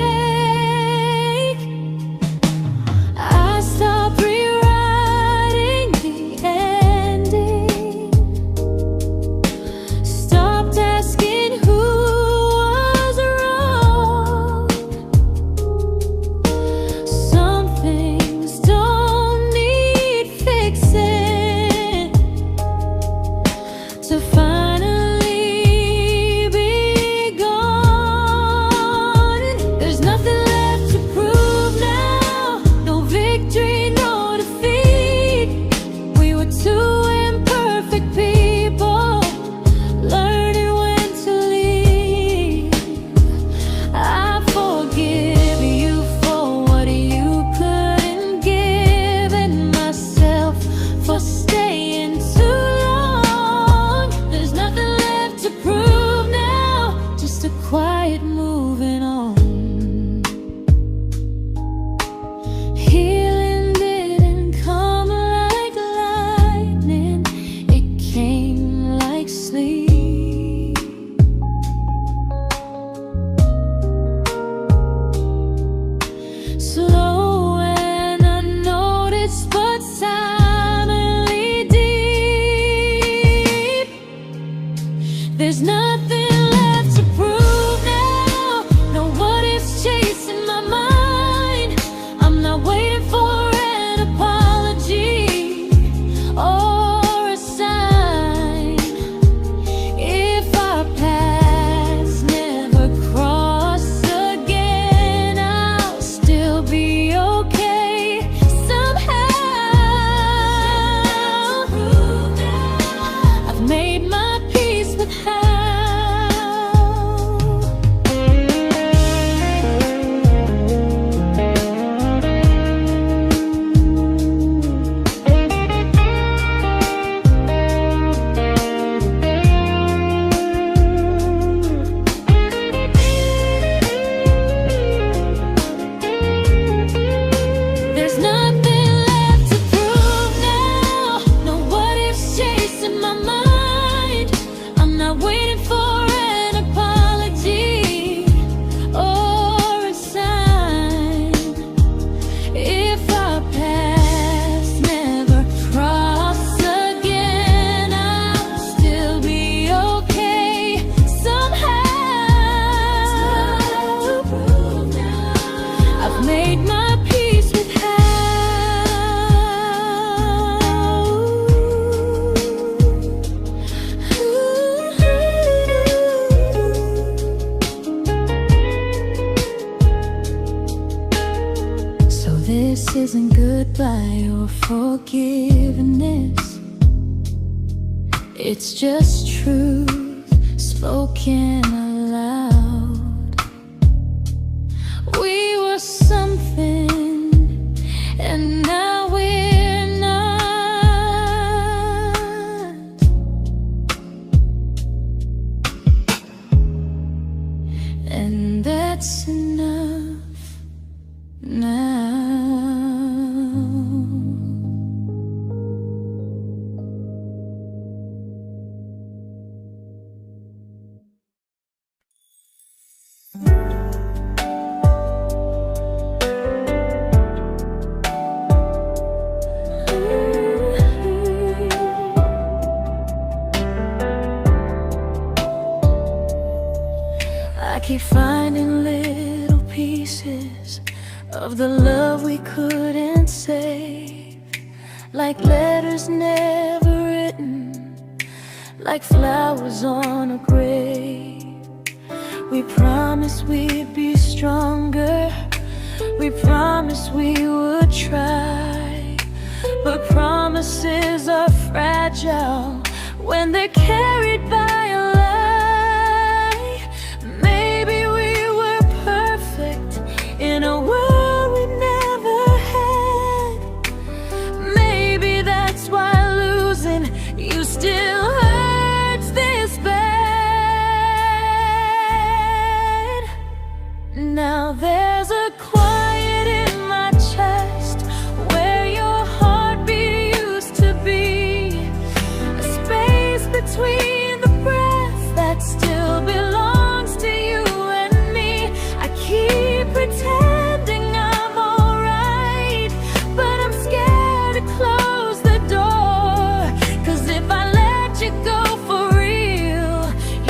made my peace with This isn't goodbye or forgiveness. It's just truth spoken aloud. We were something, and now we're not. And that's enough now. I keep finding little pieces of the love we couldn't save, like letters never written, like flowers on a grave. We promised we'd be stronger, we promised we would try, but promises are fragile when they're carried by a lie. Maybe we were perfect in a world we never had. Maybe that's why losing you still hurts this bad. Now there's a quiet in my chest where your heartbeat used to be, a space between the breaths that still belongs to you and me. I keep pretending I'm alright, but I'm scared to close the door, 'cause if I let you go for real,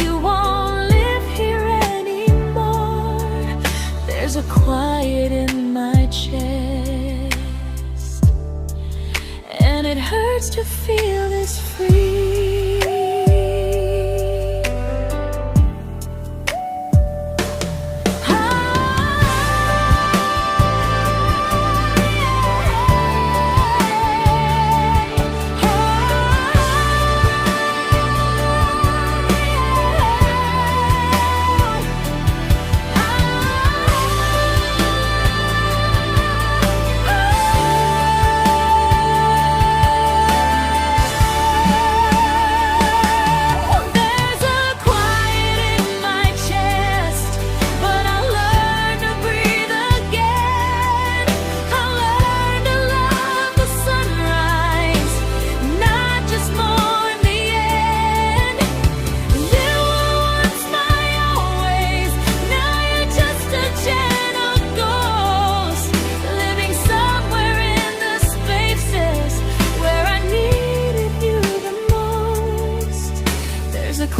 you won't live here anymore. There's a quiet in my chest, and it hurts to feel this free.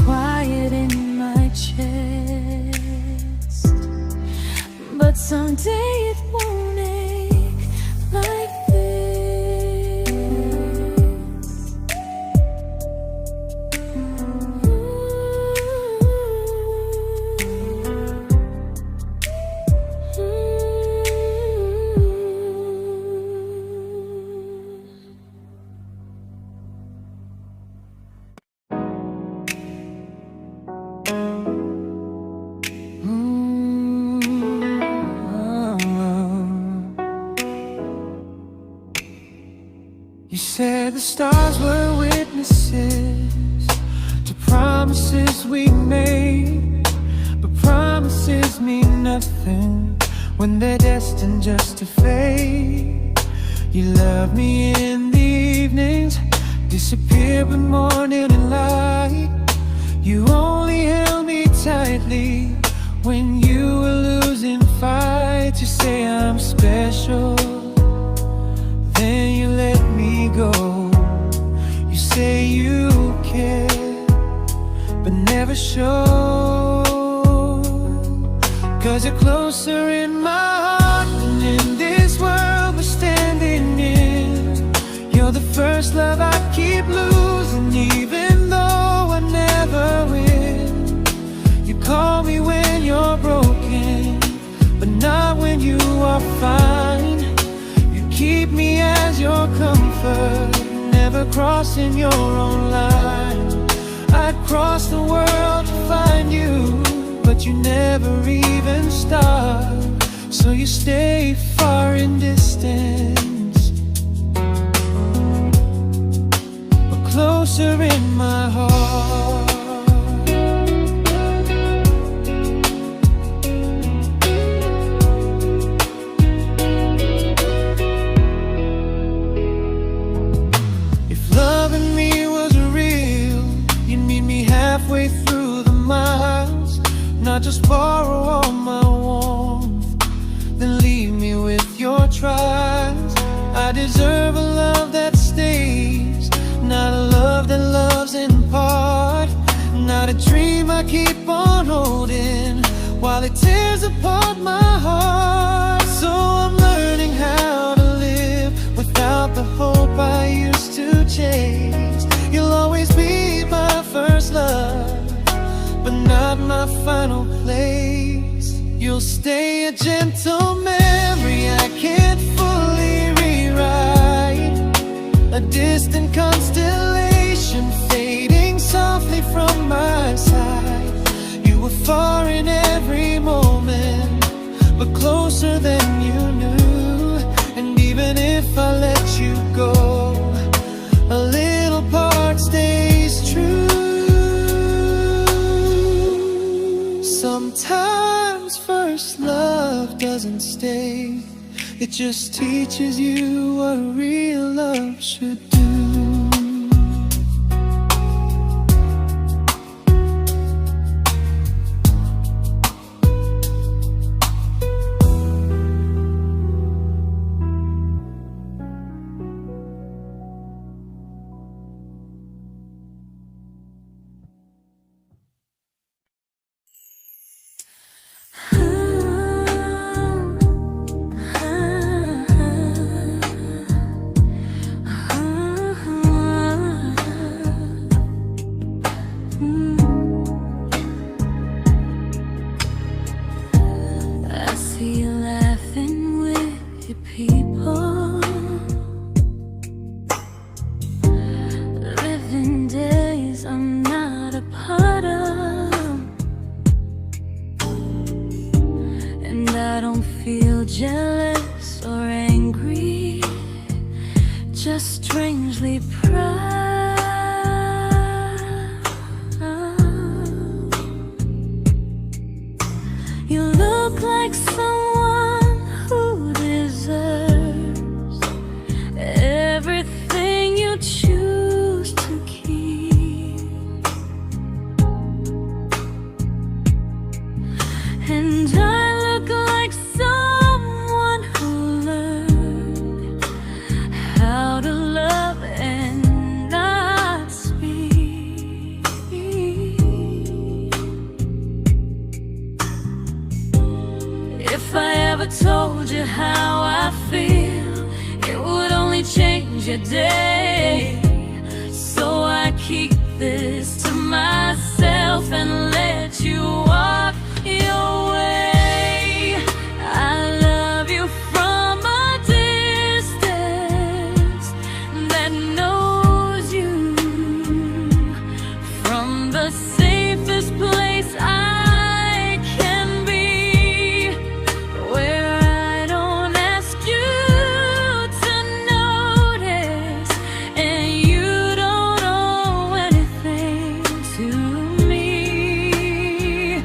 Quiet in my chest, but someday it won't ache like this. You said the stars were witnesses to promises we made, but promises mean nothing when they're destined just to fade. You love me in the evenings, disappear when morning and light. You only held me tightly when you were losing fights. You say I'm special, then you let me go. You say you care, but never show, 'cause you're closer in my heart than in comfort, never crossing your own line. I'd cross the world to find you, but you never even start. So you stay far in distance, but closer in my heart. If loving me was real, you'd meet me halfway through the miles, not just borrow all my warmth, then leave me with your trials. I deserve a love that stays, not a love that loves in part, not a dream I keep on holding while it tears apart my heart. So I'm learning how to live without the hope I used to chase. You'll always be my first love, but not my final place. You'll stay a gentle memory I can't fully rewrite, a distant constellation fading softly from my side. You were far in every moment, but closer than you knew. And even if I let you go, a little part stays true. Sometimes first love doesn't stay, it just teaches you what real love should do. I see you laughing with your people, living days I'm not a part of, and I don't feel jealous or angry, just strangely proud. You look like someone who deserves everything you choose to keep, and I look like someone who learned how to love and not speak. If I ever told you how I feel, it would only change your day. So I keep this to myself and let you walk your way. I love you from a distance that knows you, from the safest place I can be, where I don't ask you to notice, and you don't owe anything to me.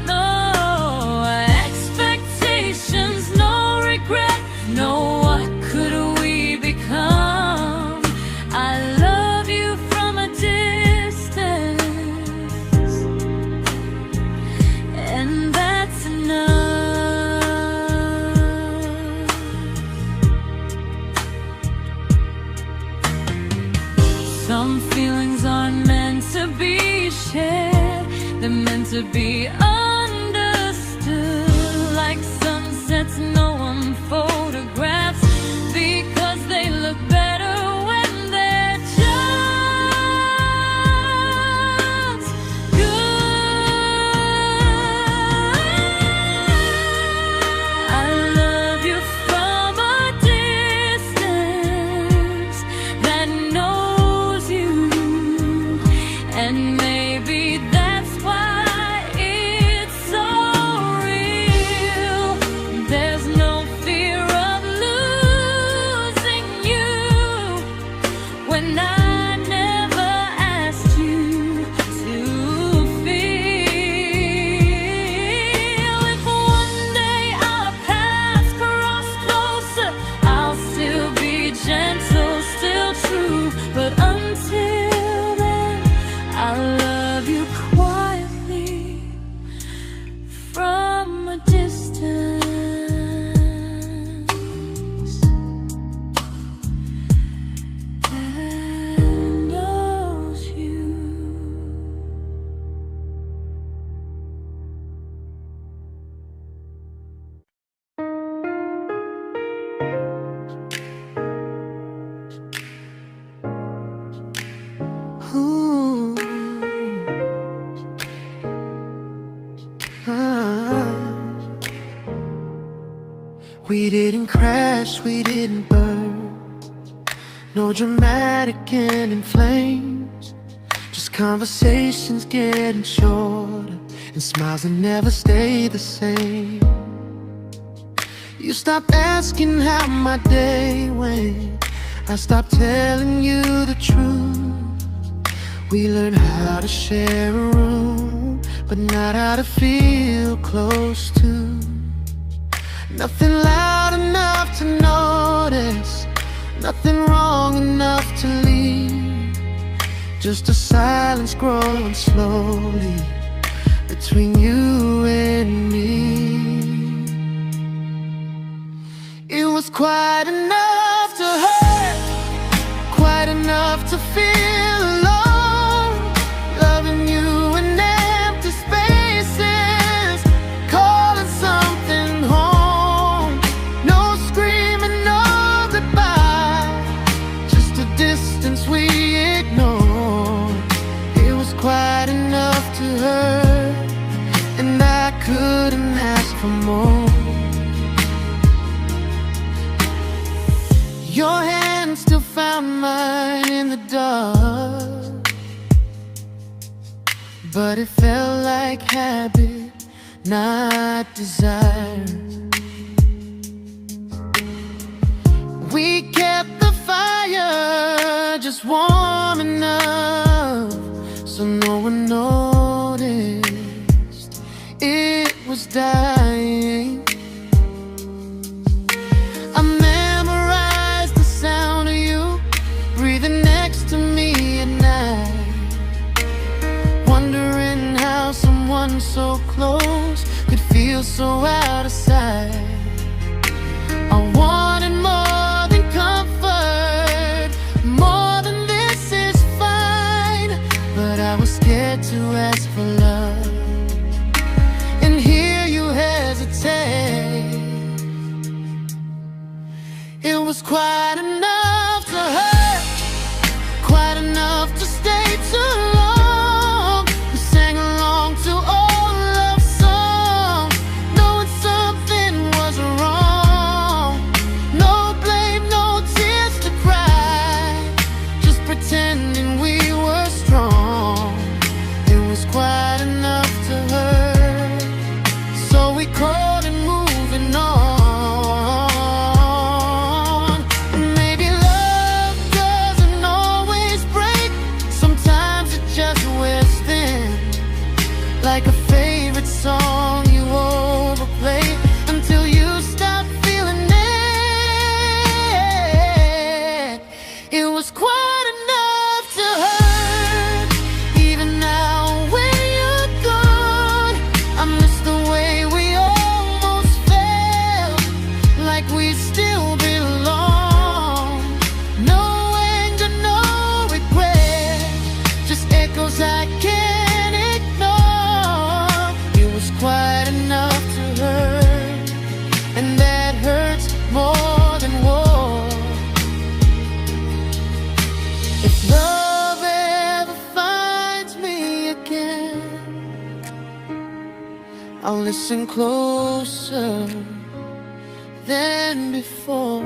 No expectations, no regret, no what could we become. I love you from a distance, and that's enough. Some feelings aren't meant to be shared, they're meant to be understood, like sunsets no one photographs, because they look better when they're just good. I love you from a distance, We didn't crash, we didn't burn. No dramatic end in flames. Just conversations getting shorter, and smiles that never stay the same. You stopped asking how my day went. I stopped telling you the truth. We learned how to share a room, but not how to feel close to. Nothing loud enough to notice, nothing wrong enough to leave. Just a silence growing slowly between you and me. It was quite enough to hurt, quite enough to feel alone. Loving you in empty spaces, calling something home. No screaming, no goodbye, just a distance we ignored. It was quite enough to hurt, and I couldn't ask for more. Your hand still found mine in the dark, but it felt like habit, not desire. We kept the fire just warm enough so no one noticed it was dying. I memorized the sound of you breathing next to me at night, wondering how someone so close could feel so out of sight. I wanted more than comfort, more than this is fine, but I was scared to ask for love and hear you hesitate. It was quite enough to hurt, quite enough to stay too long. We sang along to old love songs, knowing something was wrong. No blame, no tears to cry, just pretending we were strong. It was quite enough to hurt, so we called and moving on. Like a favorite song you overplay until you stop feeling it. It was quite enough to hurt. Even now when you're gone, I miss the way we almost felt, like we still belong. No anger, no regret, just echoes I can't ignore. It was quite enough to hurt, and that hurts more than war. If love ever finds me again, I'll listen closer than before,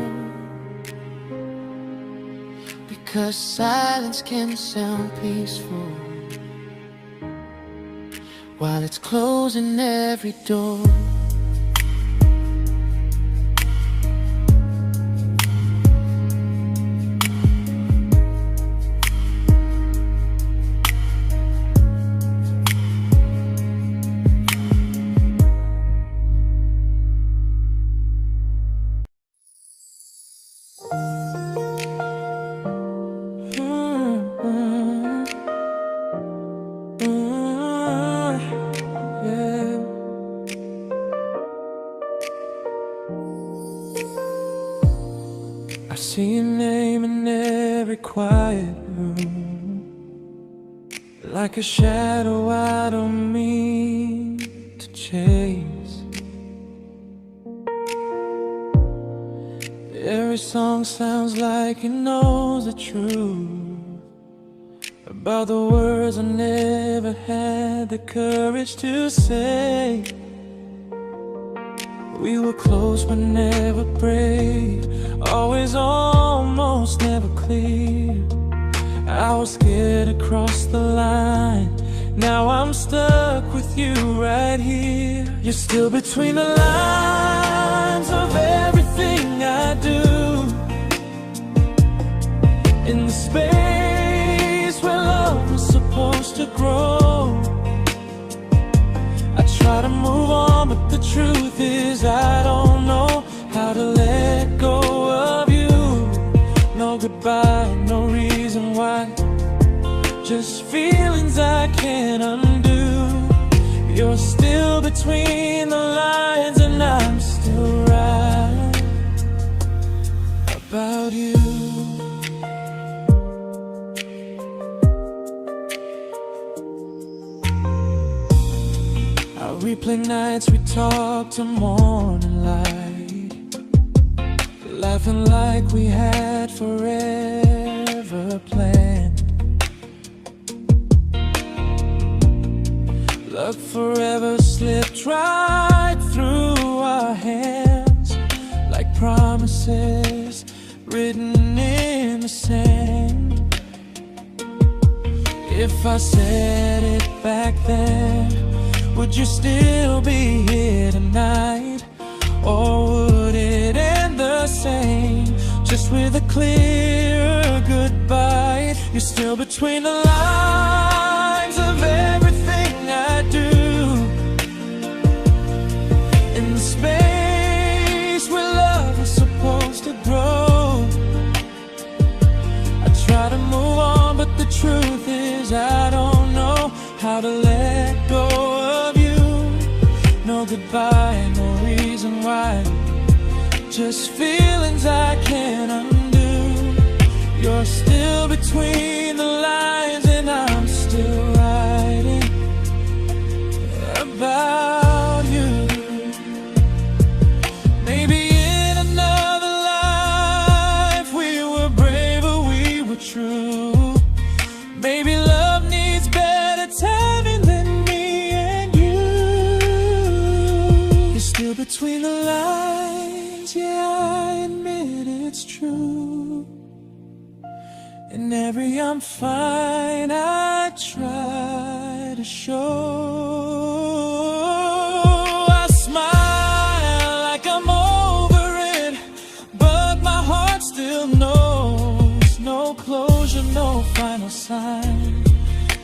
because silence can sound peaceful while it's closing every door. I see your name in every quiet room, like a shadow I don't mean to chase. Every song sounds like it knows the truth about the words I never had the courage to say. We were close but never prayed, always almost never clear. I was scared to cross the line, now I'm stuck with you right here. You're still between the lines of everything I do, in the space where love was supposed to grow. I try to move on, but the truth is I don't know how to let go of you. No goodbye, no reason why, just feelings I can't undo. You're still between the lines and I'm still right about you. I replay nights we talk to morning light, laughing like we had forever planned. Luck forever slipped right through our hands, like promises written in the sand. If I said it back then, would you still be here tonight? Or would it end the same, just with a clear goodbye? You're still between the lines of everything I do, in the space where love was supposed to grow. I try to move on, but the truth is I don't know how to let go of you. No goodbye, no reason why, just feelings I can't undo. You're still between the lines and I'm still writing about you. Maybe in another life we were braver, we were true. Maybe love needs better timing than me and you. You're still between the lines, yeah, I admit it's true. In every I'm fine I try to show. I smile like I'm over it, but my heart still knows. No closure, no final sign,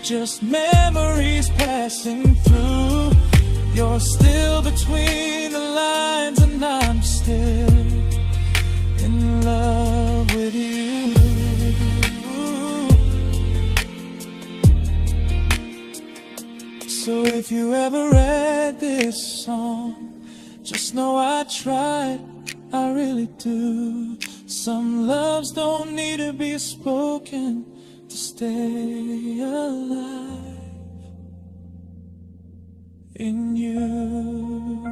just memories passing through. You're still between the lines and I'm still in love with you. So if you ever read this song, just know I tried, I really do. Some loves don't need to be spoken to stay alive in you.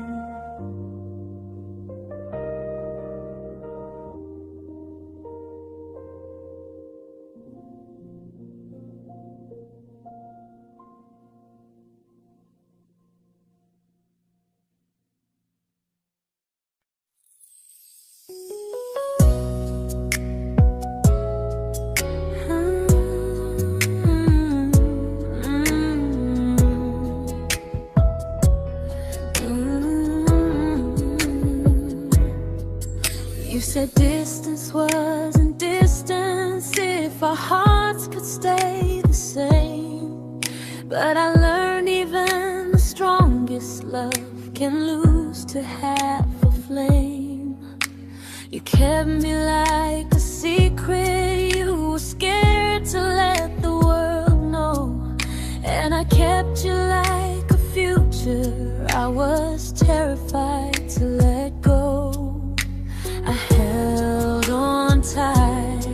You said distance wasn't distance if our hearts could stay the same. But I learned even the strongest love can lose to half a flame. You kept me like a secret, you were scared to let the world know. And I kept you like a future, I was terrified to let go. I held on tight,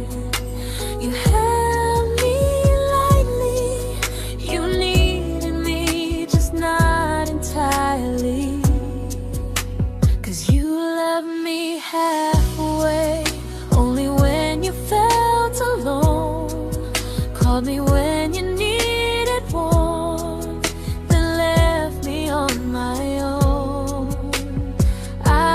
you held me lightly. You needed me, just not entirely. 'Cause you left me halfway, only when you felt alone. Called me when you needed warmth, then left me on my own. I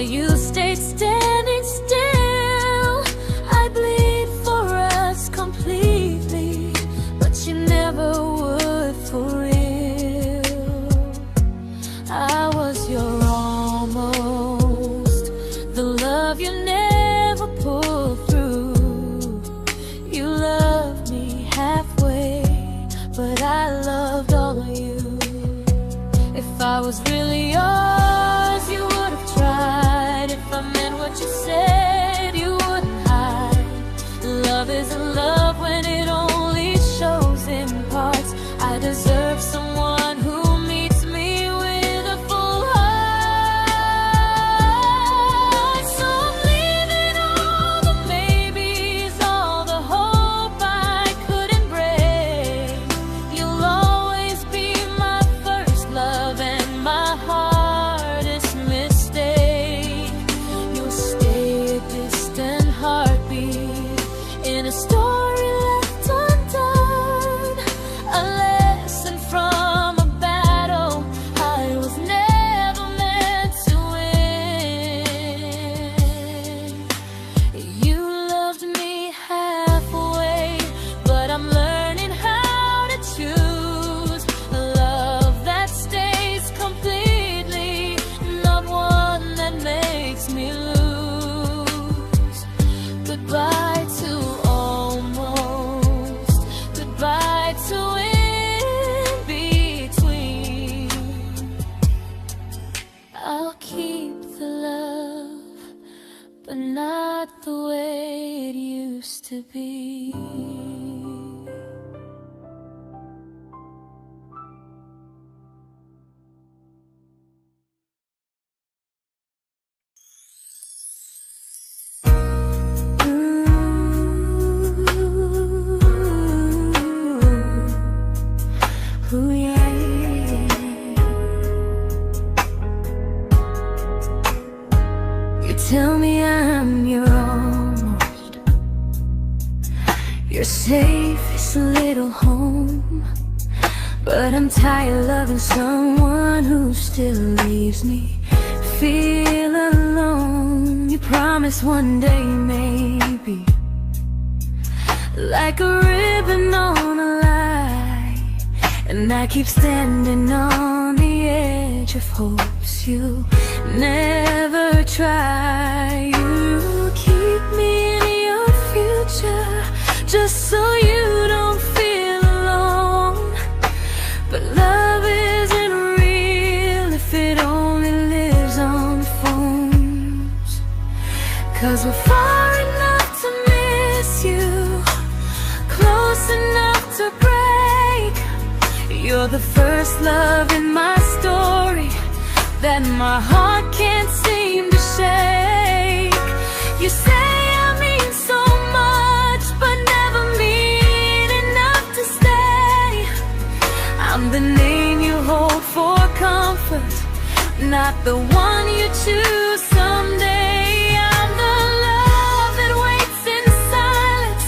you stayed standing still. I bleed for us completely, but you never would for real. I was your almost, the love you never pulled through. You loved me halfway, but I loved all of you. If I was really yours, you would have tried. If I meant what you said, you wouldn't hide. Love isn't love when it only shows in parts. I deserve someone who meets me with a full heart. So I'm leaving all the maybes, all the hope I couldn't break. You'll always be my first love and my hardest mistake. You'll stay a distant heartbeat in a story left undone, a lesson from a battle I was never meant to win. You loved me halfway, but I'm learning how to choose a love that stays completely, not one that makes me lose. Goodbye to almost, goodbye to in between. I'll keep the love, but not the way it used to be. Ooh, yeah, yeah. You tell me I'm your almost, your safest little home, but I'm tired loving someone who still leaves me feel alone. You promise one day maybe, like a ribbon on a line, and I keep standing on the edge of hopes you never try. You keep me in your future just so you don't feel alone. But love isn't real if it only lives on the phones. 'Cause we're far enough to miss you, close enough to break. You're the first love in my story that my heart can't seem to shake. You say I mean so much, but never mean enough to stay. I'm the name you hold for comfort, not the one you choose someday. I'm the love that waits in silence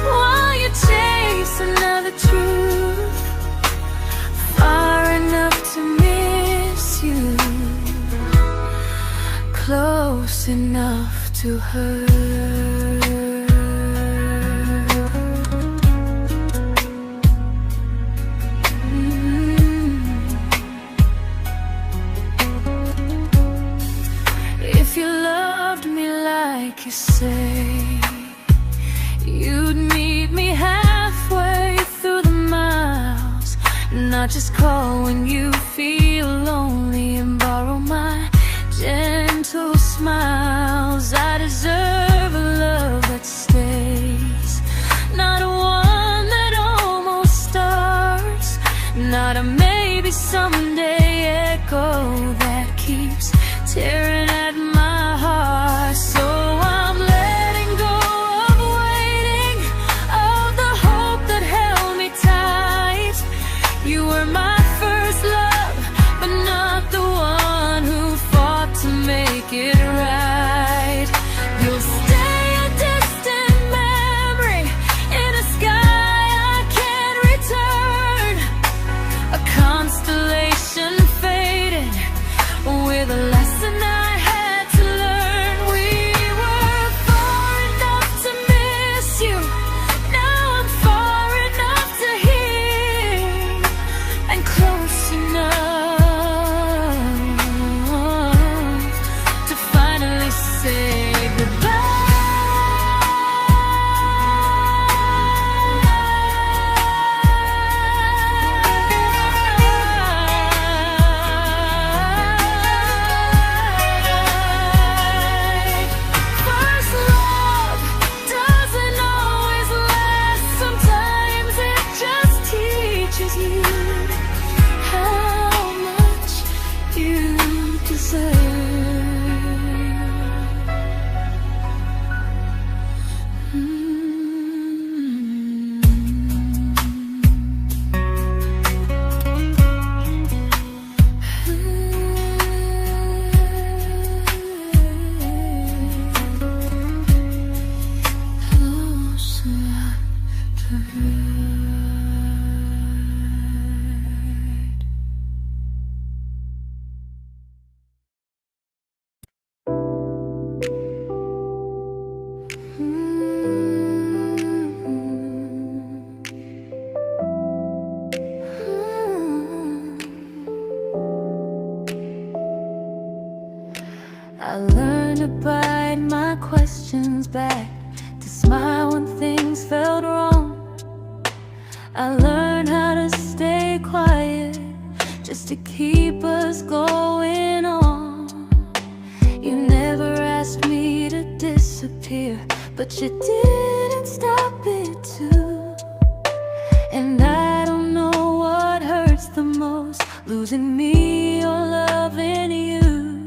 while you chase another truth. Far enough to miss you, close enough to hurt. If you loved me like you say, you'd meet me halfway through the miles, not just call when you feel lonely and borrow my gentle smiles. I deserve a love that stays, not one that almost starts, not a maybe someday echo that keeps tearing at my heart. So I'm letting go of waiting, of the hope that held me tight. You were my first love, but not the one who fought to make it right. You'll stay a distant memory in a sky I can't return, a constellation faded with a lesson I I learned to bite my questions back, to smile when things felt wrong. I learned how to stay quiet, just to keep us going on. You never asked me to disappear, but you didn't stop it too. And I don't know what hurts the most, losing me or loving you.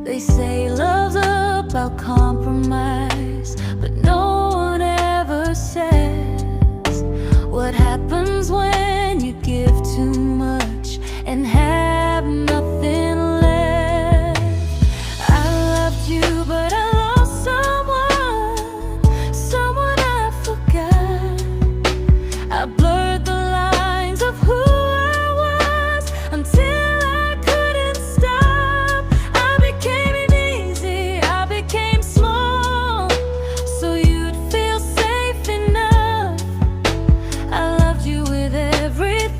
They say love's about compromise, but no one ever says what happens when you give too much and have nothing left. I loved you, but I lost someone I forgot. I blurred the lines of who I was until I couldn't stop. I became easy, I became small, so you'd feel safe enough. I loved you with everything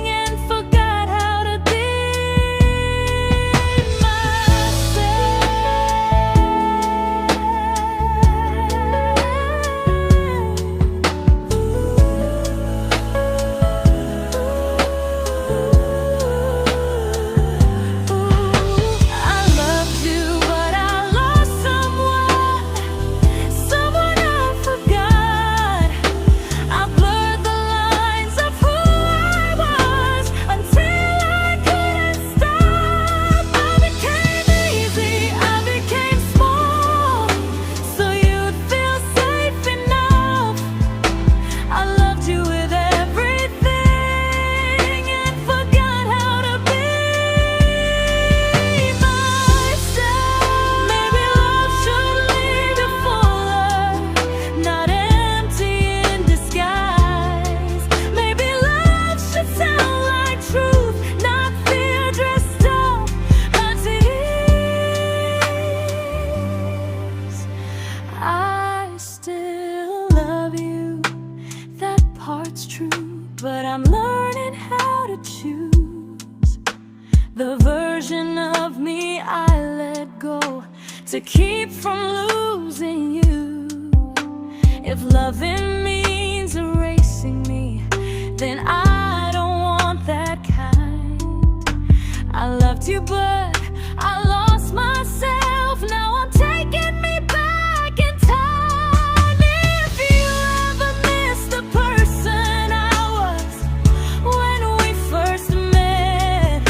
and forgot how to be but I'm learning how to choose the version of me I let go to keep from losing you. If loving means erasing me, then I don't want that kind. I loved you, but I lost myself. Now I'm taking me back in time. If you ever miss the person I was when we first met,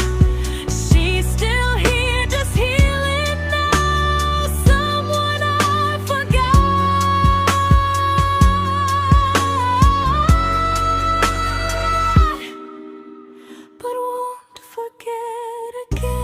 she's still here, just healing now. Someone I forgot, but won't forget again.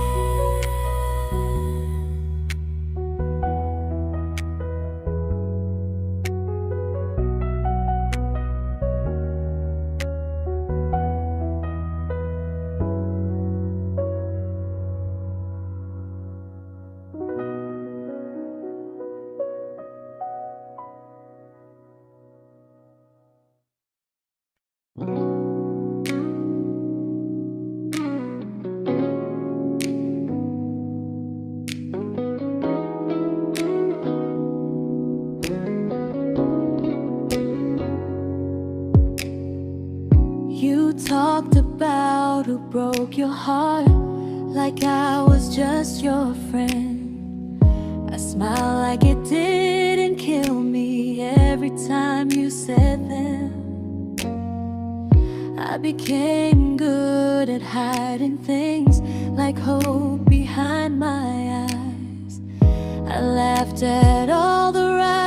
You talked about who broke your heart, like I was just your friend. I smile like it didn't kill me every time you said them. I became good at hiding things like hope behind my eyes. I laughed at all the right